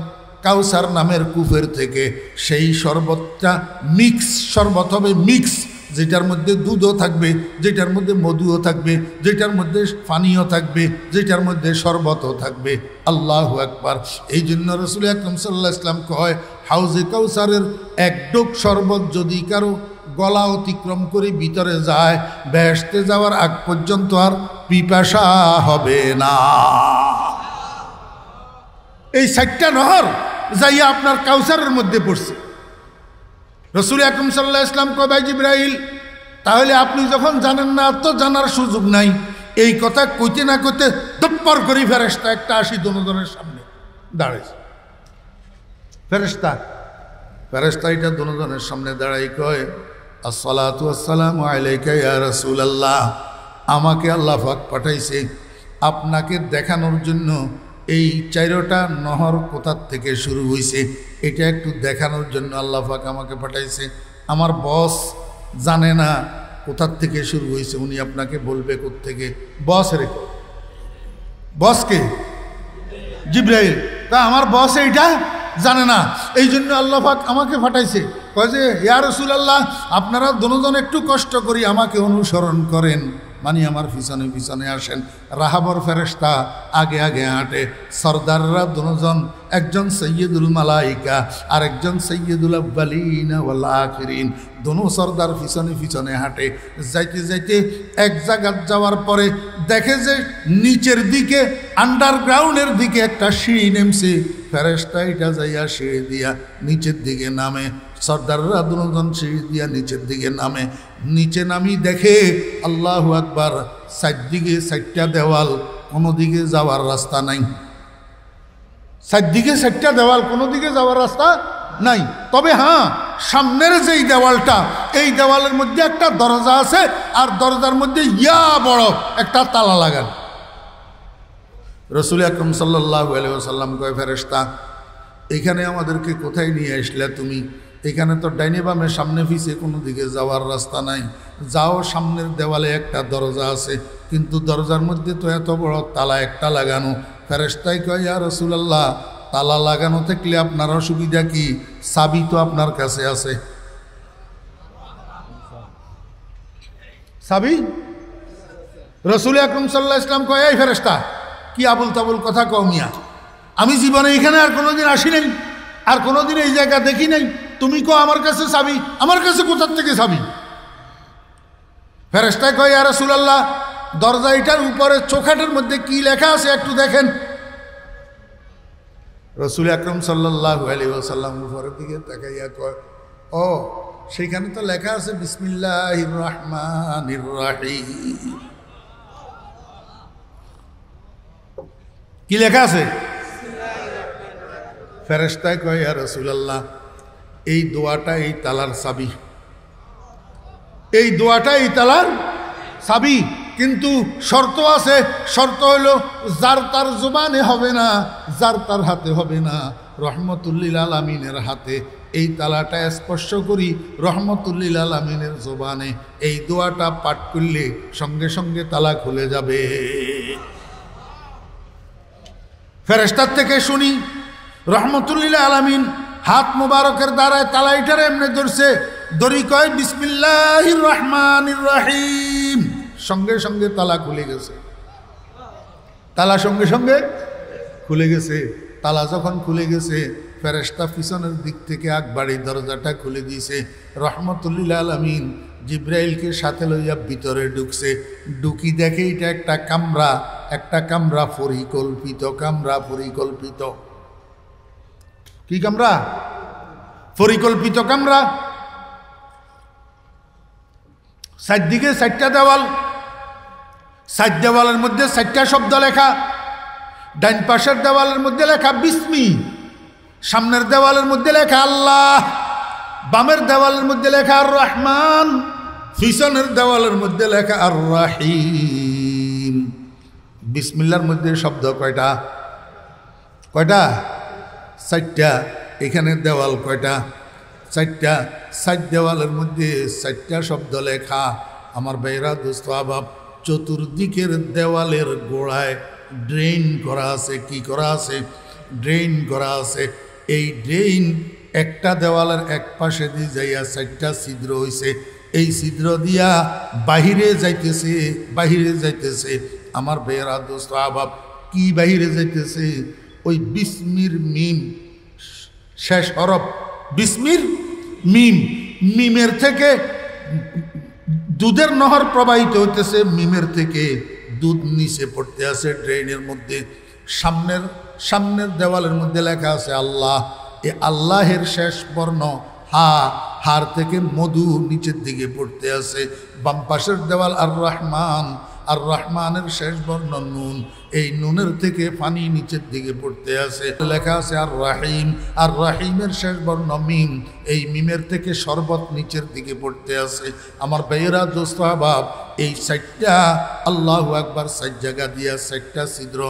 কাউসার নামের কুফের থেকে, সেই শরবতটা মিক্স শরবত হবে, মিক্স, যেটার মধ্যে দুধও থাকবে, যেটার মধ্যে মধুও থাকবে, যেটার মধ্যে পানিও থাকবে, যেটার মধ্যে শরবতও থাকবে। আল্লাহু আকবার। এই জন্য রাসূল আকরাম সাল্লাল্লাহু আলাইহি ওয়াসাল্লাম কয়, হাউজে কাউসারের এক ডোক শরবত যদি কারো গলা অতিক্রম করে ভিতরে যায়, বেহেশতে যাওয়ার আগ পর্যন্ত আর পিপাসা হবে না। এই 4টা নহর যাইয়া আপনার কাউসারের মধ্যে পড়ছে। রাসূল আকরাম সাল্লাল্লাহু আলাইহি ওয়াসাল্লাম কয়, ভাই জিবরাইল, তাহলে আপনি যখন জানেন না তো জানার সুযোগ নাই। এই কথা কইতে না কইতে দপ্পর করে ফেরেশতা একটা আসি দুজনের সামনে দাঁড়াইছে। ফেরেশতা এটা দুজনের সামনে দাঁড়াই কয়, আসসালাতু আসসালামু আলাইকা ইয়া রাসূলুল্লাহ, আমাকে আল্লাহ পাক পাঠাইছে আপনাকে দেখানোর জন্য এই 4টা নহর কোথার থেকে শুরু হয়েছে এটা একটু দেখানোর জন্য আল্লাহ পাক আমাকে পাঠাইছে। আমার বস জানে না কোথার থেকে শুরু হয়েছে, উনি আপনাকে বলবে কোত্থেকে। বস রেখো, বসকে জিবরাইল, তা আমার বস এইটা জানে না, এই জন্য আল্লাহ পাক আমাকে পাঠাইছে। কয় যে, ইয়া রাসূলুল্লাহ, আপনারা দুজন একটু কষ্ট করি আমাকে অনুসরণ করেন, মানে আমার পিছনে পিছনে আসেন। রাহাবর ফেরেশতা আগে আগে হাঁটে, সর্দাররা দুজন, একজন সৈয়দুল মালাইকা আর একজন সৈয়দুল আউয়ালিন ওয়াল আখিরিন, দোনো সর্দার পিছনে পিছনে হাঁটে। যাইতে যাইতে এক জায়গায় যাওয়ার পরে দেখে যে নিচের দিকে আন্ডারগ্রাউন্ডের দিকে একটা সিঁড়ি নেমছে। ফেরেশতা এটা যাইয়া সিঁড়ি দিয়া নিচের দিকে নামে, সর্দাররা দুজন সিঁড়ি দিয়া নিচের দিকে নামে। নিচে নামি দেখে, আল্লাহু আকবার, 4 দিকে 4টা দেওয়াল, কোনো দিকে যাওয়ার রাস্তা নাই। 4 দিকে 4টা দেওয়াল, কোনো দিকে যাওয়ার রাস্তা নাই। তবে হ্যাঁ, সামনের যেই দেওয়ালটা, এই দেওয়ালের মধ্যে একটা দরজা আছে, আর দরজার মধ্যে ইয়া বড় একটা তালা লাগান। রাসূল আকরাম সাল্লাল্লাহু আলাইহি ওয়াসাল্লাম কয়, ফেরেশতা, এখানে আমাদেরকে কোথায় নিয়ে আসলে তুমি? এখানে তো ডাইনে বামে সামনে পিছে কোনো দিকে যাওয়ার রাস্তা নাই। যাও, সামনের দেওয়ালে একটা দরজা আছে, কিন্তু দরজার মধ্যে তো এত বড় তালা একটা লাগানো। ফেরেশতাই কয়, ইয়া রাসূলুল্লাহ, তালা লাগানো থাকলে আপনার অসুবিধা কি? চাবি তো আপনার কাছে আছে। চাবি? রাসূল আকরাম সাল্লাল্লাহু আলাইহি ওয়াসাল্লাম কয়, এই ফেরেশতা, কি আবুল তাবুল কথা কও মিয়া, আমি জীবনে এখানে আর কোনোদিন আসি নাই, আর কোনোদিন এই জায়গা দেখি নাই, তুমি কো আমার কাছে চাবি, আমার কাছে কোথার থেকে চাবি? ফেরেশতা কয়, ইয়া রাসূলুল্লাহ, দরজা এটার উপরে চোখাটের মধ্যে কি লেখা আছে একটু দেখেন। রাসূল আকরাম সাল্লাল্লাহু আলাইহি ওয়াসাল্লাম উপরের দিকে তাকাইয়া কয়, ও, সেখানে তো লেখা আছে বিসমিল্লাহির রহমানির রহিম। কি লেখা আছে? ফেরেশতা কয়, ইয়া রাসূলুল্লাহ, এই দোয়াটা এই তালার চাবি, এই দোয়াটা এই তালার চাবি, কিন্তু শর্ত আছে। শর্ত হলো যার তার জবানে হবে না, যার তার হাতে হবে না, রহমতুল্লিল আলামিনের হাতে এই তালাটা স্পর্শ করি, রহমতুল্লিল আলামিনের জবানে এই দোয়াটা পাঠ করলে সঙ্গে সঙ্গে তালা খুলে যাবে। ফেরেশতার থেকে শুনি, রহমতুল্লিল আলামিন হাত মুবারকের দ্বারায় তালাইটারে এমনি ধরছে, দড়ি কয় বিসমিল্লাহির রহমানির রহিম, সঙ্গে সঙ্গে তালা খুলে গেছে। তালা সঙ্গে সঙ্গে খুলে গেছে। তালা যখন খুলে গেছে, ফেরেশতা পিছনের দিক থেকে আকবাড়ি দরজাটা খুলে দিয়েছে। রহমতুল্লিল আলামিন জিব্রাইলকে সাথে লইয়া ভিতরে ঢুকছে। ঢুকি দেখে এটা একটা কামরা, একটা কামরা পরিকল্পিত, কামরা পরিকল্পিত। কি কামরা? পরিকল্পিত কামরা। চারদিকে চারটা দেওয়াল, চার দেওয়ালের মধ্যে চারটা শব্দ লেখা। ডাইন পাশের দেওয়ালের মধ্যে লেখা বিস্মি, সামনের দেওয়ালের মধ্যে লেখা আল্লাহ, বামের দেওয়ালের মধ্যে লেখা আর রহমান, পিছনের দেওয়ালের মধ্যে লেখা আর রাহিম। বিসমিল্লার মধ্যে শব্দ কয়টা? কয়টা? চারটা। এখানে দেওয়াল কয়টা? চারটা। চার দেওয়ালের মধ্যে চারটা শব্দ লেখা। আমার ভাইরা দোস্ত আবাব, চতুর্দিকের দেওয়ালের গোড়ায় ড্রেন করা আছে। কি করা আছে? ড্রেন করা আছে। এই ড্রেন একটা দেওয়ালের এক পাশে দিয়ে যাইয়া চারটা ছিদ্র হইছে। এই ছিদ্র দিয়া বাহিরে যাইতেছে, বাহিরে যাইতেছে। আমার ভাইরা দোস্ত আবাব, কি বাহিরে যাইতেছে? ওই বিসমির মিম শেষ হরফ, বিসমির মিম। মিমের থেকে দুধের নহর প্রবাহিত হইতেছে, মিমের থেকে দুধ নিচে পড়তে আছে ড্রেনের মধ্যে। সামনের দেওয়ালের মধ্যে লেখা আছে আল্লাহ। এ আল্লাহের শেষ বর্ণ হা, হার থেকে মধু নিচের দিকে পড়তে আছে। বাম পাশের দেওয়াল আর রহমান, আর রহমানের শেষ বর্ণ নুন। এই নুনের থেকে পানি নিচের দিকে পড়তে আছে। লেখা আছে আর রাহিম, আর রাহিমের শেষ বর্ণ মিম। এই মিমের থেকে শরবত নিচের দিকে পড়তে আছে। আমার ভাইয়েরা দোস্ত আহবাব, এই চারটা আল্লাহু আকবার, চার জায়গা দিয়া চারটা ছিদ্র।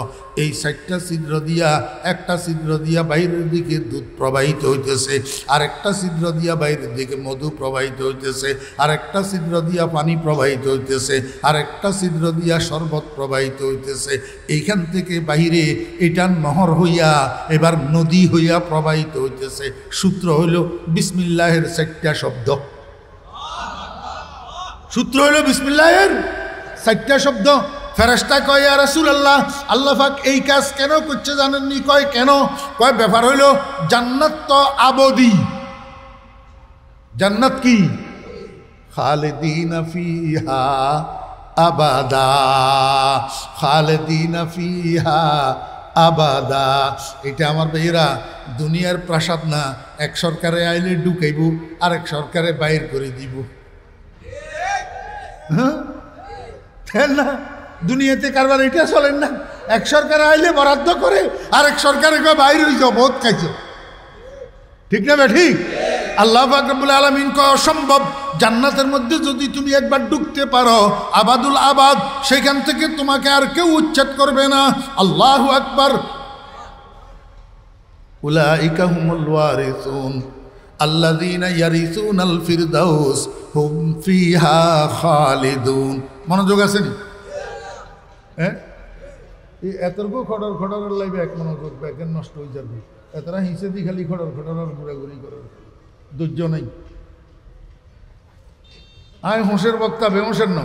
এই চারটা ছিদ্র দিয়া, একটা ছিদ্র দিয়া বাইরের দিকে দুধ প্রবাহিত হইতেছে, আর একটা ছিদ্র দিয়া বাইরের দিকে মধু প্রবাহিত হইতেছে, আর একটা ছিদ্র দিয়া পানি প্রবাহিত হইতেছে, আর একটা ছিদ্র দিয়া শরবত প্রবাহিত হইতেছে। এইখান থেকে বাহিরে এটা নহর হইয়া এবার নদী হইয়া প্রবাহিত হইতেছে। সূত্র হইল বিসমিল্লাহের চারটা শব্দ। সূত্র হইল বিসমিল্লাহের চারটা শব্দ। ফেরেশতা কয়, ইয়া রাসূলুল্লাহ, আল্লাহ পাক এই কাজ কেন করছে জানেননি? কয় কেন? কয় ব্যাপার হইল জান্নাত তো আবদি। জান্নাত কি? খালিদিনা ফিহা আবাদা, খালিদিনা ফিহা আবাদা। এটা আমার ভাইয়েরা দুনিয়ার প্রাসাদ না। এক সরকারে আইলে ঢুকাইব, আরেক সরকারে বাইর করে দিব। হ্যাঁ না, দুনিয়াতে কারবার এটা চলেন না। এক সরকারে আইলে বরাদ্দ করে, আরেক সরকারে বাইর হয়ে যাও, বহুত খাইছো। ঠিক না বে? ঠিক। আল্লাহ পাক রব্বুল আলামিন কয় অসম্ভব। জান্নাতের মধ্যে যদি তুমি একবার ঢুকতে পারো, আবাদুল আবাদ, সেখান থেকে তোমাকে আর কেউ উচ্ছেদ করবে না। আল্লাহু আকবার। উলাইকা হুমুল ওয়ারিসুন আল্লাযীনা ইয়ারিসুনাল ফিরদাউস হুম ফিহা খালিদুন। মনোযোগ আছে নি? হ্যাঁ, এই এতটুকু খড়র খড়রের লাইবে এক মনোযোগ ব্যাকের নষ্ট হয়ে যাবে। এতটা হিসে দি খালি খড়র খড়র ঘুরাঘুরি করে, ধৈর্য নেই। আয় হোঁসের বক্তা, বেহোঁসের ন।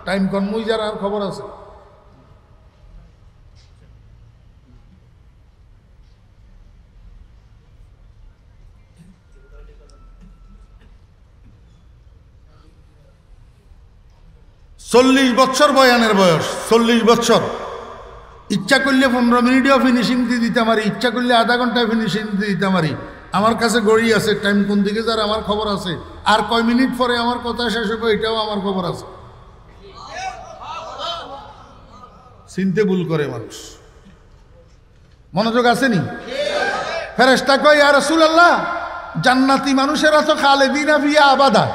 টাইম কনমুই যার আর খবর আছে। চল্লিশ বছর বয়ানের বয়স, 40 বছর। ইচ্ছা করলে 15 মিনিটেও ফিনিশিং দিয়ে দিতে পারি, ইচ্ছা করলে আধা ঘন্টায় ফিনিশিং দিয়ে দিতে পারি। আমার কাছে গড়ি আছে, টাইম কোন দিকে যার আমার খবর আছে। আর কয় মিনিট পরে আমার কথা শেষ হবে, এটাও আমার খবর আছে। চিনতে ভুল করে মানুষ। মনোযোগ আসেনি? ফেরেশতা কয়, ইয়া রাসূলুল্লাহ, জান্নাতি মানুষেরা তো খালিদিনা ফিহা আবাদা,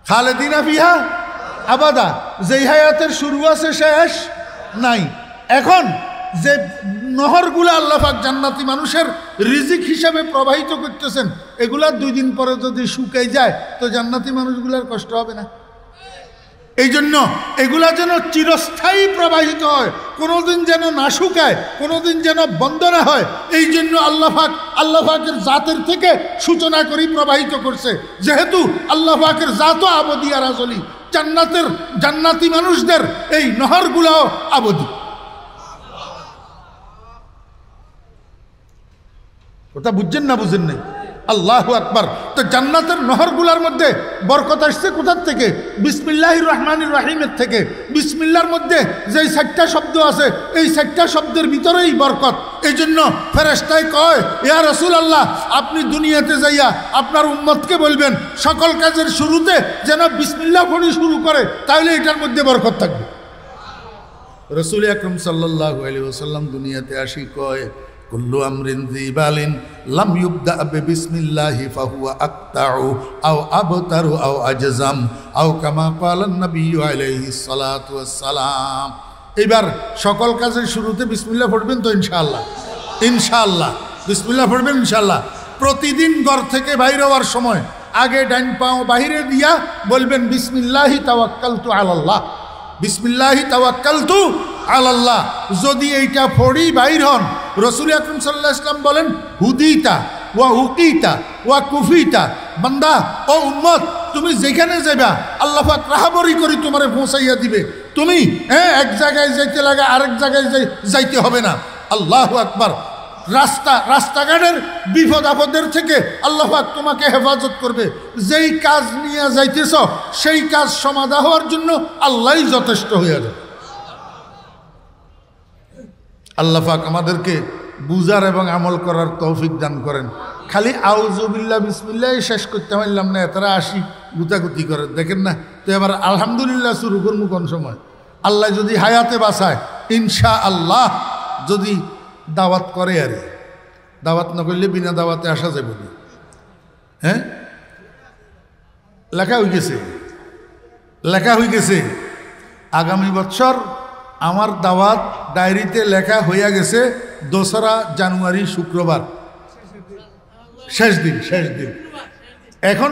খালিদিনা ফিহা আবাদা। যেই হায়াতের শুরু আছে শেষ নাই। এখন যে নহরগুলো আল্লাহ পাক জান্নাতি মানুষের রিজিক হিসাবে প্রবাহিত করতেছেন, এগুলা 2 দিন পরে যদি শুকাই যায় তো জান্নাতি মানুষগুলোর কষ্ট হবে না? এই জন্য এগুলা যেন চিরস্থায়ী প্রবাহিত হয়, কোনোদিন যেন না শুকায়, কোনোদিন যেন বন্ধ না হয়। এই জন্য আল্লাহ পাকের জাতের থেকে সূচনা করে প্রবাহিত করছে। যেহেতু আল্লাহ পাকের জাতও আবদি আর আজলি, জান্নাতি মানুষদের এই নহরগুলাও আবদি। কথা বুঝছেন না? বুঝেন নাই? আল্লাহু আকবার। তো জান্নাতের নহরগুলোর মধ্যে বরকত আসছে কোথার থেকে? বিসমিল্লাহির রহমানির রহিমের থেকে। বিসমিল্লাহর মধ্যে যেই 4টা শব্দ আছে, এই 4টা শব্দের ভিতরেই বরকত। এই জন্য ফেরেশতায় কয়, ইয়া রাসূলুল্লাহ, আপনি দুনিয়াতে যাইয়া আপনার উম্মতকে বলবেন সকল কাজের শুরুতে যেন বিসমিল্লাহ পড়ে শুরু করে, তাহলে এটার মধ্যে বরকত থাকবে। রাসূল আকরাম সাল্লাল্লাহু আলাইহি ওয়াসাল্লাম দুনিয়াতে আসি কয়, কুল্লু আমরিন যিবালিন লাম ইউবদা বিসমিল্লাহি ফাহুয়া আকতাউ আও আবতারু আও আজজাম আও কামা ক্বালান নবিয়্যু আলাইহিস সালাতু ওয়াস সালাম। এবার সকল কাজের শুরুতে বিসমিল্লাহ পড়বেন তো ইনশাআল্লাহ? ইনশাআল্লাহ বিসমিল্লাহ পড়বেন ইনশাআল্লাহ। প্রতিদিন ঘর থেকে বাইরে হওয়ার সময় আগে ডান পাও বাহিরে দিয়া বলবেন বিসমিল্লাহি তাওয়াক্কালতু আলাল্লাহ, বিসমিল্লাহি তাওয়াক্কালতু আলাল্লাহ। যদি এইটা পড়ি বাইর হন, রাসূল আকরাম সাল্লাল্লাহু আলাইহি ওয়াসাল্লাম বলেন, হুদিতা ওয়া হুকিতা ওয়া কুফিতা। বান্দা ও উম্মত, তুমি যেখানে যাবা আল্লাহ পাক রাহবরি করে তোমারে পৌঁছাইয়া দিবে। তুমি এক জায়গায় যাইতে লাগে আরেক জায়গায় যাইতে হবে না। আল্লাহু আকবার। রাস্তাঘাটের বিপদ আপদের থেকে আল্লাহ পাক তোমাকে হেফাজত করবে। যেই কাজ নিয়ে যাইতেছ সেই কাজ সমাধা হওয়ার জন্য আল্লাহই যথেষ্ট হয়ে যাবে। আল্লাহ পাক আমাদেরকে বুঝার এবং আমল করার তৌফিক দান করেন। খালি আউযুবিল্লাহ বিসমিল্লাহ শেষ করতে পারলাম না, এতারা আসি গুতাগুতি করে, দেখেন না? তো এবার আলহামদুলিল্লাহ শুরু করবো কোন সময়? আল্লাহ যদি হায়াতে বাঁচায় ইনশাআল্লাহ, যদি দাওয়াত করে, আর দাওয়াত না করলে বিনা দাওয়াতে আসা যাবে না। হ্যাঁ, লেখা হয়ে গেছে, লেখা হয়ে গেছে। আগামী বছর আমার দাওয়াত ডায়েরিতে লেখা হইয়া গেছে 2রা জানুয়ারি শুক্রবার, শেষ দিন। এখন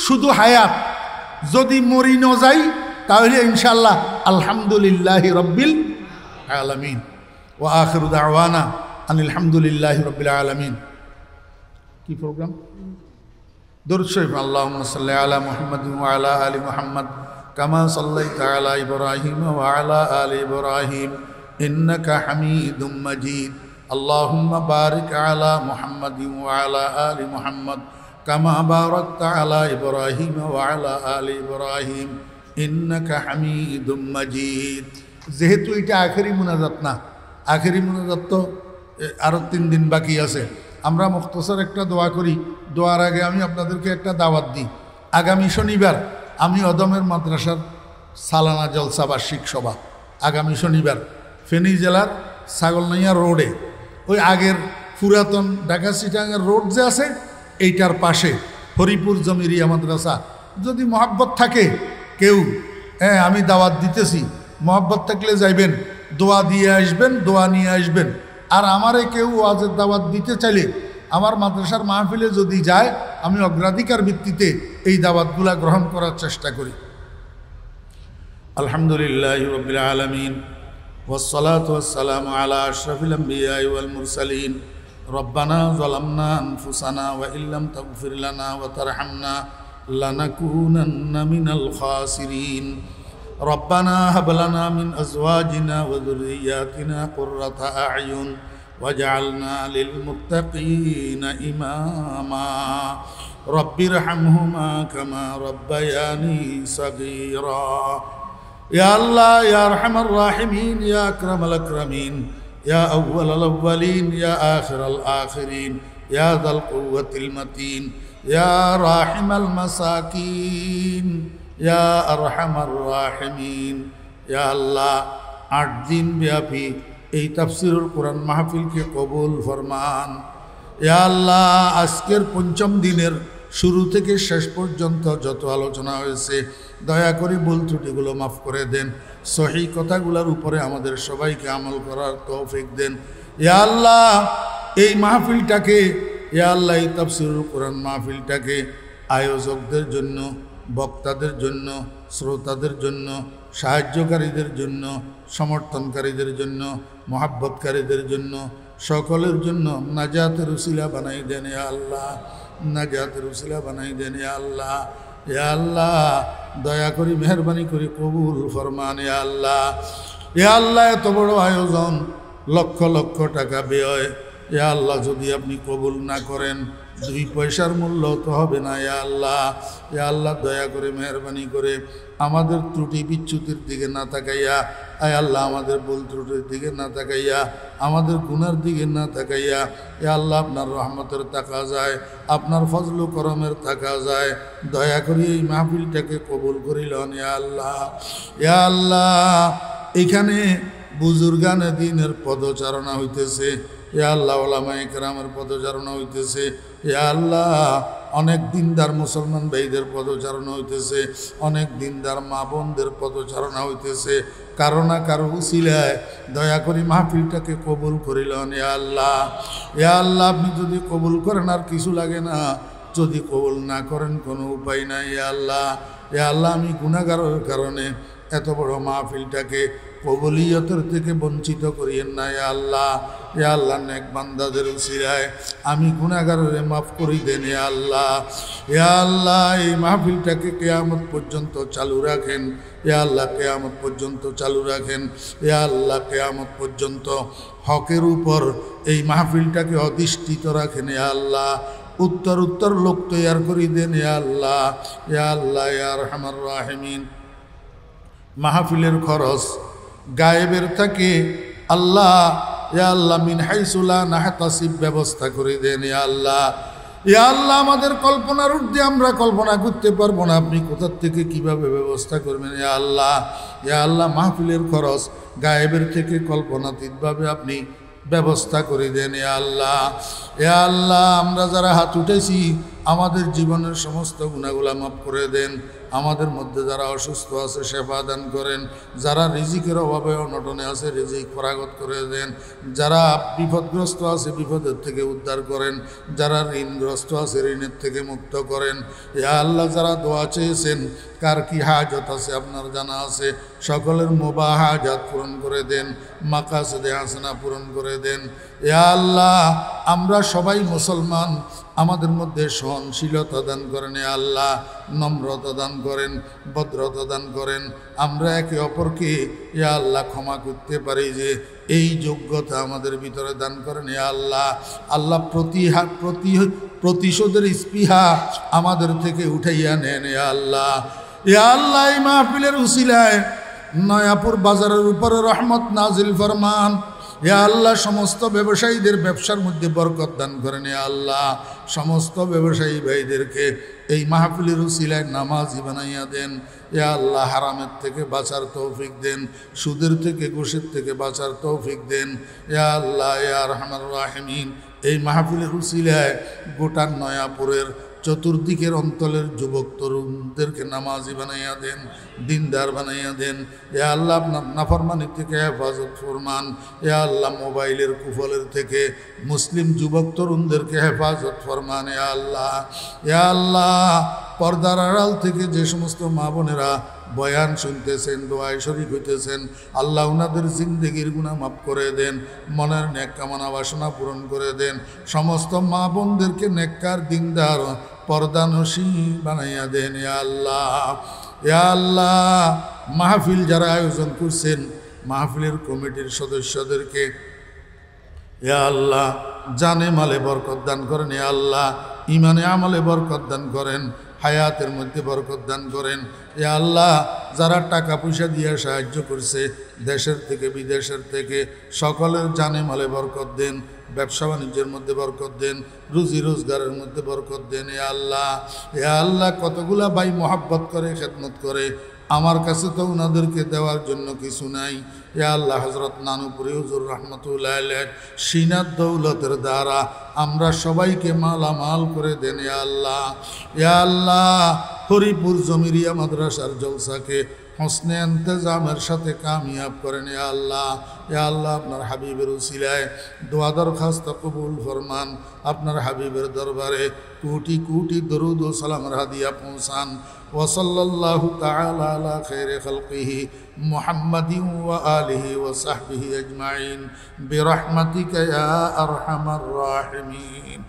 শুধু হায়াত। যদি মরি ন যাই তাহলে ইনশাআল্লাহ আলহামদুলিল্লাহি রাব্বিল আলামিন ওয়া আখিরু দাওয়ানা আনিল হামদুলিল্লাহি রাব্বিল আলামিন। কি প্রোগ্রাম? দরুদ শরীফ। আল্লাহুম্মা সাল্লি আলা মুহাম্মাদিন ওয়া আলা আলি মুহাম্মাদ কামা সাল্লাইতা আলা ইব্রাহিম ওয়া আলা আলি ইব্রাহিম ইন্নাকা হামিদুম মাজিদ। আল্লাহুম্মা বারিক আলা মুহাম্মাদিন ওয়া আলা আলি মুহাম্মাদ কামা বারাকতা আলা ইব্রাহিম ওয়া আলা আলি ইব্রাহিম ইন্নাকা হামিদুম মাজিদ। যেহেতু এটা আখেরি মুনাজাত না, আখেরি মুনাজাত তো আরও 3 দিন বাকি আছে। আমরা মুখতসর একটা দোয়া করি। দোয়ার আগে আমি আপনাদেরকে একটা দাওয়াত দিই। আগামী শনিবার আমি অদমের মাদ্রাসার সালানা জলসা বার্ষিক সভা, আগামী শনিবার ফেনী জেলার ছাগলনাইয়া রোডে, ওই আগের পুরাতন ঢাকা চিটাগাং রোড যে আছে এইটার পাশে হরিপুর জমিরিয়া মাদ্রাসা। যদি মহাব্বত থাকে কেউ, আমি দাওয়াত দিতেছি, মহাব্বত থাকলে যাইবেন, দোয়া দিয়ে আসবেন, দোয়া নিয়ে আসবেন। আর আমারে কেউ ওয়াজের দাওয়াত দিতে চাইলে আমার মাদ্রাসার মাহফিলে যদি যায়, আমি অগ্রাধিকার ভিত্তিতে এই দাওয়াতগুলা গ্রহণ করার চেষ্টা করি। আলহামদুলিল্লাহি রাব্বিল আলামিন ওয়াসসালাতু ওয়াসসালামু আলা আশরাফিল আমবিয়াই ওয়াল মুরসালিন। রব্বানা যালামনা আনফুসানা ওয়া ইল্লাম তাগফির লানা ওয়া তারহামনা লানাকুনান্না মিনাল খাসিরিন। রব্বানা হাব লানা মিন আজওয়াজিনা ওয়া যুররিয়্যাতিনা কুররাতা আ'য়ুন ওয়াজআলনা লিল মুত্তাকিনা ইমামা। রব্বিরহামহুমা কামা রব্বায়ানি সাগীরা। ইয়া আল্লাহ, ইয়া আরহামার রাহিমিন, ইয়া আকরামাল আকরামিন, ইয়া আউওয়ালাল আউওয়ালিন, ইয়া আখিরাল আখিরিন, ইয়া যাল কুওয়াতিল মাতিন, ইয়া রাহিমাল মাসাকিন, ইয়া আরহামার রাহিমিন। ইয়া আল্লাহ, 8 দিন ব্যাপী এই তাফসীরুল কোরআন মাহফিলকে কবুল ফরমান। ইয়া আল্লাহ, আজকের 5ম দিনের শুরু থেকে শেষ পর্যন্ত যত আলোচনা হয়েছে দয়া করে ভুল ত্রুটিগুলো মাফ করে দেন। সহি কথাগুলোর উপরে আমাদের সবাইকে আমল করার তৌফিক দেন। ইয়া আল্লাহ, এই মাহফিলটাকে, ইয়া আল্লাহ, এই তাফসীরুল কোরআন মাহফিলটাকে আয়োজকদের জন্য, বক্তাদের জন্য, শ্রোতাদের জন্য, সাহায্যকারীদের জন্য, সমর্থনকারীদের জন্য, মহাব্বতকারীদের জন্য, সকলের জন্য নাজাতের উসিলা বানাই দেন। ইয়া আল্লাহ, নাজাতের উসিলা বানাই দেন। ইয়া আল্লাহ, ইয়া আল্লাহ, দয়া করি মেহরবানি করে কবুল ফরমান। ইয়া আল্লাহ, ইয়া আল্লাহ, এত বড় আয়োজন, লক্ষ লক্ষ টাকা ব্যয়, ইয়া আল্লাহ, যদি আপনি কবুল না করেন, দুই পয়সার মূল্য তো হবে না। ইয়া আল্লাহ, ইয়া আল্লাহ দয়া করে মেহরবানি করে আমাদের ত্রুটি বিচ্যুতির দিকে না তাকাইয়া, আয় আল্লাহ আমাদের ভুল ত্রুটির দিকে না তাকাইয়া, আমাদের গুনার দিকে না তাকাইয়া, ইয়া আল্লাহ আপনার রহমতের তাকা যায়, আপনার ফজল করমের তাকা যায়, দয়া করে এই মাহফিলটাকে কবুল করিলেন। ইয়া আল্লাহ, ইয়া আল্লাহ এখানে বুজুর্গানে দিনের পদচারণা হইতেছে, ইয়া আল্লাহ ওলামায়ে কেরামের পদচারণা হইতেছে, ইয়া আল্লাহ অনেক দিনদার মুসলমান ভাইদের পদচারণা হইতেছে, অনেক দিনদার মা বোনদের পদচারণা হইতেছে। কারো না কারো উসিলায় দয়া করে মাহফিলটাকে কবুল করিলেন। ইয়া আল্লাহ, ইয়া আল্লাহ আপনি যদি কবুল করেন আর কিছু লাগে না, যদি কবুল না করেন কোনো উপায় নাই। ইয়া আল্লাহ, ইয়া আল্লাহ আমি গুনাহগারের কারণে এত বড় মাহফিলটাকে কবুলিয়তের থেকে বঞ্চিত করিয়েন না। ইয়া আল্লাহ, ইয়া আল্লাহ নেক বান্দাদের উসিলায় আমি গুনাহগারের মাফ করি দেন। ইয়া আল্লাহ, ইয়া আল্লাহ এই মাহফিলটাকে কিয়ামত পর্যন্ত চালু রাখেন। ইয়া আল্লাহ কিয়ামত পর্যন্ত চালু রাখেন। ইয়া আল্লাহ কিয়ামত পর্যন্ত হকের উপর এই মাহফিলটাকে অধিষ্ঠিত রাখেন। ইয়া আল্লাহ উত্তর উত্তর লোক তৈয়ার করি দেন। ইয়া আল্লাহ, ইয়া আল্লাহ ইয়া আরহামার রাহিমিন মাহফিলের খরচ গায়েবের থাকে আল্লাহ, ইয়া আল্লাহ মিন হাইসু লা নাহতাসিব ব্যবস্থা করে দেন। ইয়া আল্লাহ, ইয়া আল্লাহ আমাদের কল্পনার ঊর্ধ্বে আমরা কল্পনা করতে পারবো না আপনি কোথা থেকে কিভাবে ব্যবস্থা করবেন। ইয়া আল্লাহ, ইয়া আল্লাহ মাহফিলের খরচ গায়েবের থেকে কল্পনাতীতভাবে আপনি ব্যবস্থা করে দেন। ইয়া আল্লাহ, ইয়া আল্লাহ আমরা যারা হাত উঠেছি আমাদের জীবনের সমস্ত গুনাহগুলা মাফ করে দেন। আমাদের মধ্যে যারা অসুস্থ আছে সেবা দান করেন, যারা রিজিকের অভাবে অনটনে আছে রিজিক ফরাগত করে দেন, যারা বিপদগ্রস্ত আছে বিপদের থেকে উদ্ধার করেন, যারা ঋণগ্রস্ত আছে ঋণের থেকে মুক্ত করেন। ইয়া আল্লাহ যারা দোয়া চেয়েছেন কার কি হাজত আছে আপনার জানা আছে, সকলের মুবাহ হাজাত পূরণ করে দেন, মাকাসিদে হাসানা পূরণ করে দেন। ইয়া আল্লাহ আমরা সবাই মুসলমান, আমাদের মধ্যে সহনশীলতা দান করেন। ইয়া আল্লাহ নম্রতা দান করেন, ভদ্রতা দান করেন, আমরা একে অপরকে ইয়া আল্লাহ ক্ষমা করতে পারি যে এই যোগ্যতা আমাদের ভিতরে দান করেন। ইয়া আল্লাহ, আল্লাহ প্রতিশোধের স্পৃহা আমাদের থেকে উঠাইয়া নেন। ইয়া আল্লাহ, ইয়া আল্লাহ এই মাহফিলের উসিলায় নয়াপুর বাজারের উপরে রহমত নাজিল ফরমান। ইয়া আল্লাহ সমস্ত ব্যবসায়ীদের ব্যবসার মধ্যে বরকত দান করেন। ইয়া আল্লাহ সমস্ত ব্যবসায়ী ভাইদেরকে এই মাহফিলের উসিলায় নামাজি বানাইয়া দেন। ইয়া আল্লাহ হারামের থেকে বাঁচার তৌফিক দেন, সুদের থেকে ঘুষের থেকে বাঁচার তৌফিক দেন। ইয়া আল্লাহ ইয়া আরহামার রাহিমিন এই মাহফিলের উসিলায় গোটা নয়াপুরের চতুর্দিকের অঞ্চলের যুবক তরুণদেরকে নামাজি বানাইয়া দেন, দিনদার বানাইয়া দেন। ইয়া আল্লাহ আপনার নাফরমানি থেকে হেফাজত ফরমান। ইয়া আল্লাহ মোবাইলের কুফলের থেকে মুসলিম যুবক তরুণদেরকে হেফাজত ফরমান। ইয়া আল্লাহ, ইয়া আল্লাহ পর্দার আড়াল থেকে যে সমস্ত মা বোনেরা বয়ান শুনতেছেন, দোয়ায় শরীক হইতেছেন, আল্লাহ উনাদের জিন্দেগির গুনাহ মাফ করে দেন, মনের নেক কামনা বাসনা পূরণ করে দেন। সমস্ত মা বোনদেরকে নেককার দিনদার পর্দানসী বানাইয়া দেন। ইয়া আল্লাহ, ইয়া আল্লাহ মাহফিল যারা আয়োজন করছেন মাহফিলের কমিটির সদস্যদেরকে ইয়া আল্লাহ জানে মালে বরকত দান করেন। ইয়া আল্লাহ ইমানে আমলে বরকত দান করেন, হায়াতের মধ্যে বরকত দান করেন। ইয়া আল্লাহ যারা টাকা পয়সা দিয়ে সাহায্য করছে দেশের থেকে বিদেশের থেকে সকলের জানে মালে বরকত দেন, ব্যবসা বাণিজ্যের মধ্যে বরকত দেন, রুজি রোজগারের মধ্যে বরকত দেন। ইয়া আল্লাহ, ইয়া আল্লাহ কতগুলা ভাই মোহাব্বত করে খেদমত করে, আমার কাছে তো ওনাদেরকে দেওয়ার জন্য কিছু নাই। ইয়া আল্লাহ হযরত নানুপুরি হুজুর রাহমাতুল্লাহ আলাইহি সিনাত দৌলতের দ্বারা আমরা সবাইকে মালামাল করে দেন। ইয়া আল্লাহ, ইয়া আল্লাহ হরিপুর জমিরিয়া মাদ্রাসার জলসাকে হোসনে ইন্তজামের সাথে কামিয়াব করেন। ইয়া আল্লাহ, ইয়া আল্লাহ আপনার হাবিবের উসিলায় দোয়া দরখাস্ত কবুল ফরমান। আপনার হাবিবের দরবারে কোটি কোটি দরুদ ও সালামের হাদিয়া পৌঁছান। ওয়াসাল্লাল্লাহু তাআলা আলা খায়রি খালকিহি মুহাম্মাদিন ওয়া আলিহি ওয়া সাহবিহি আজমাইন বিরহমাতিকা ইয়া আরহামার রাহিমিন।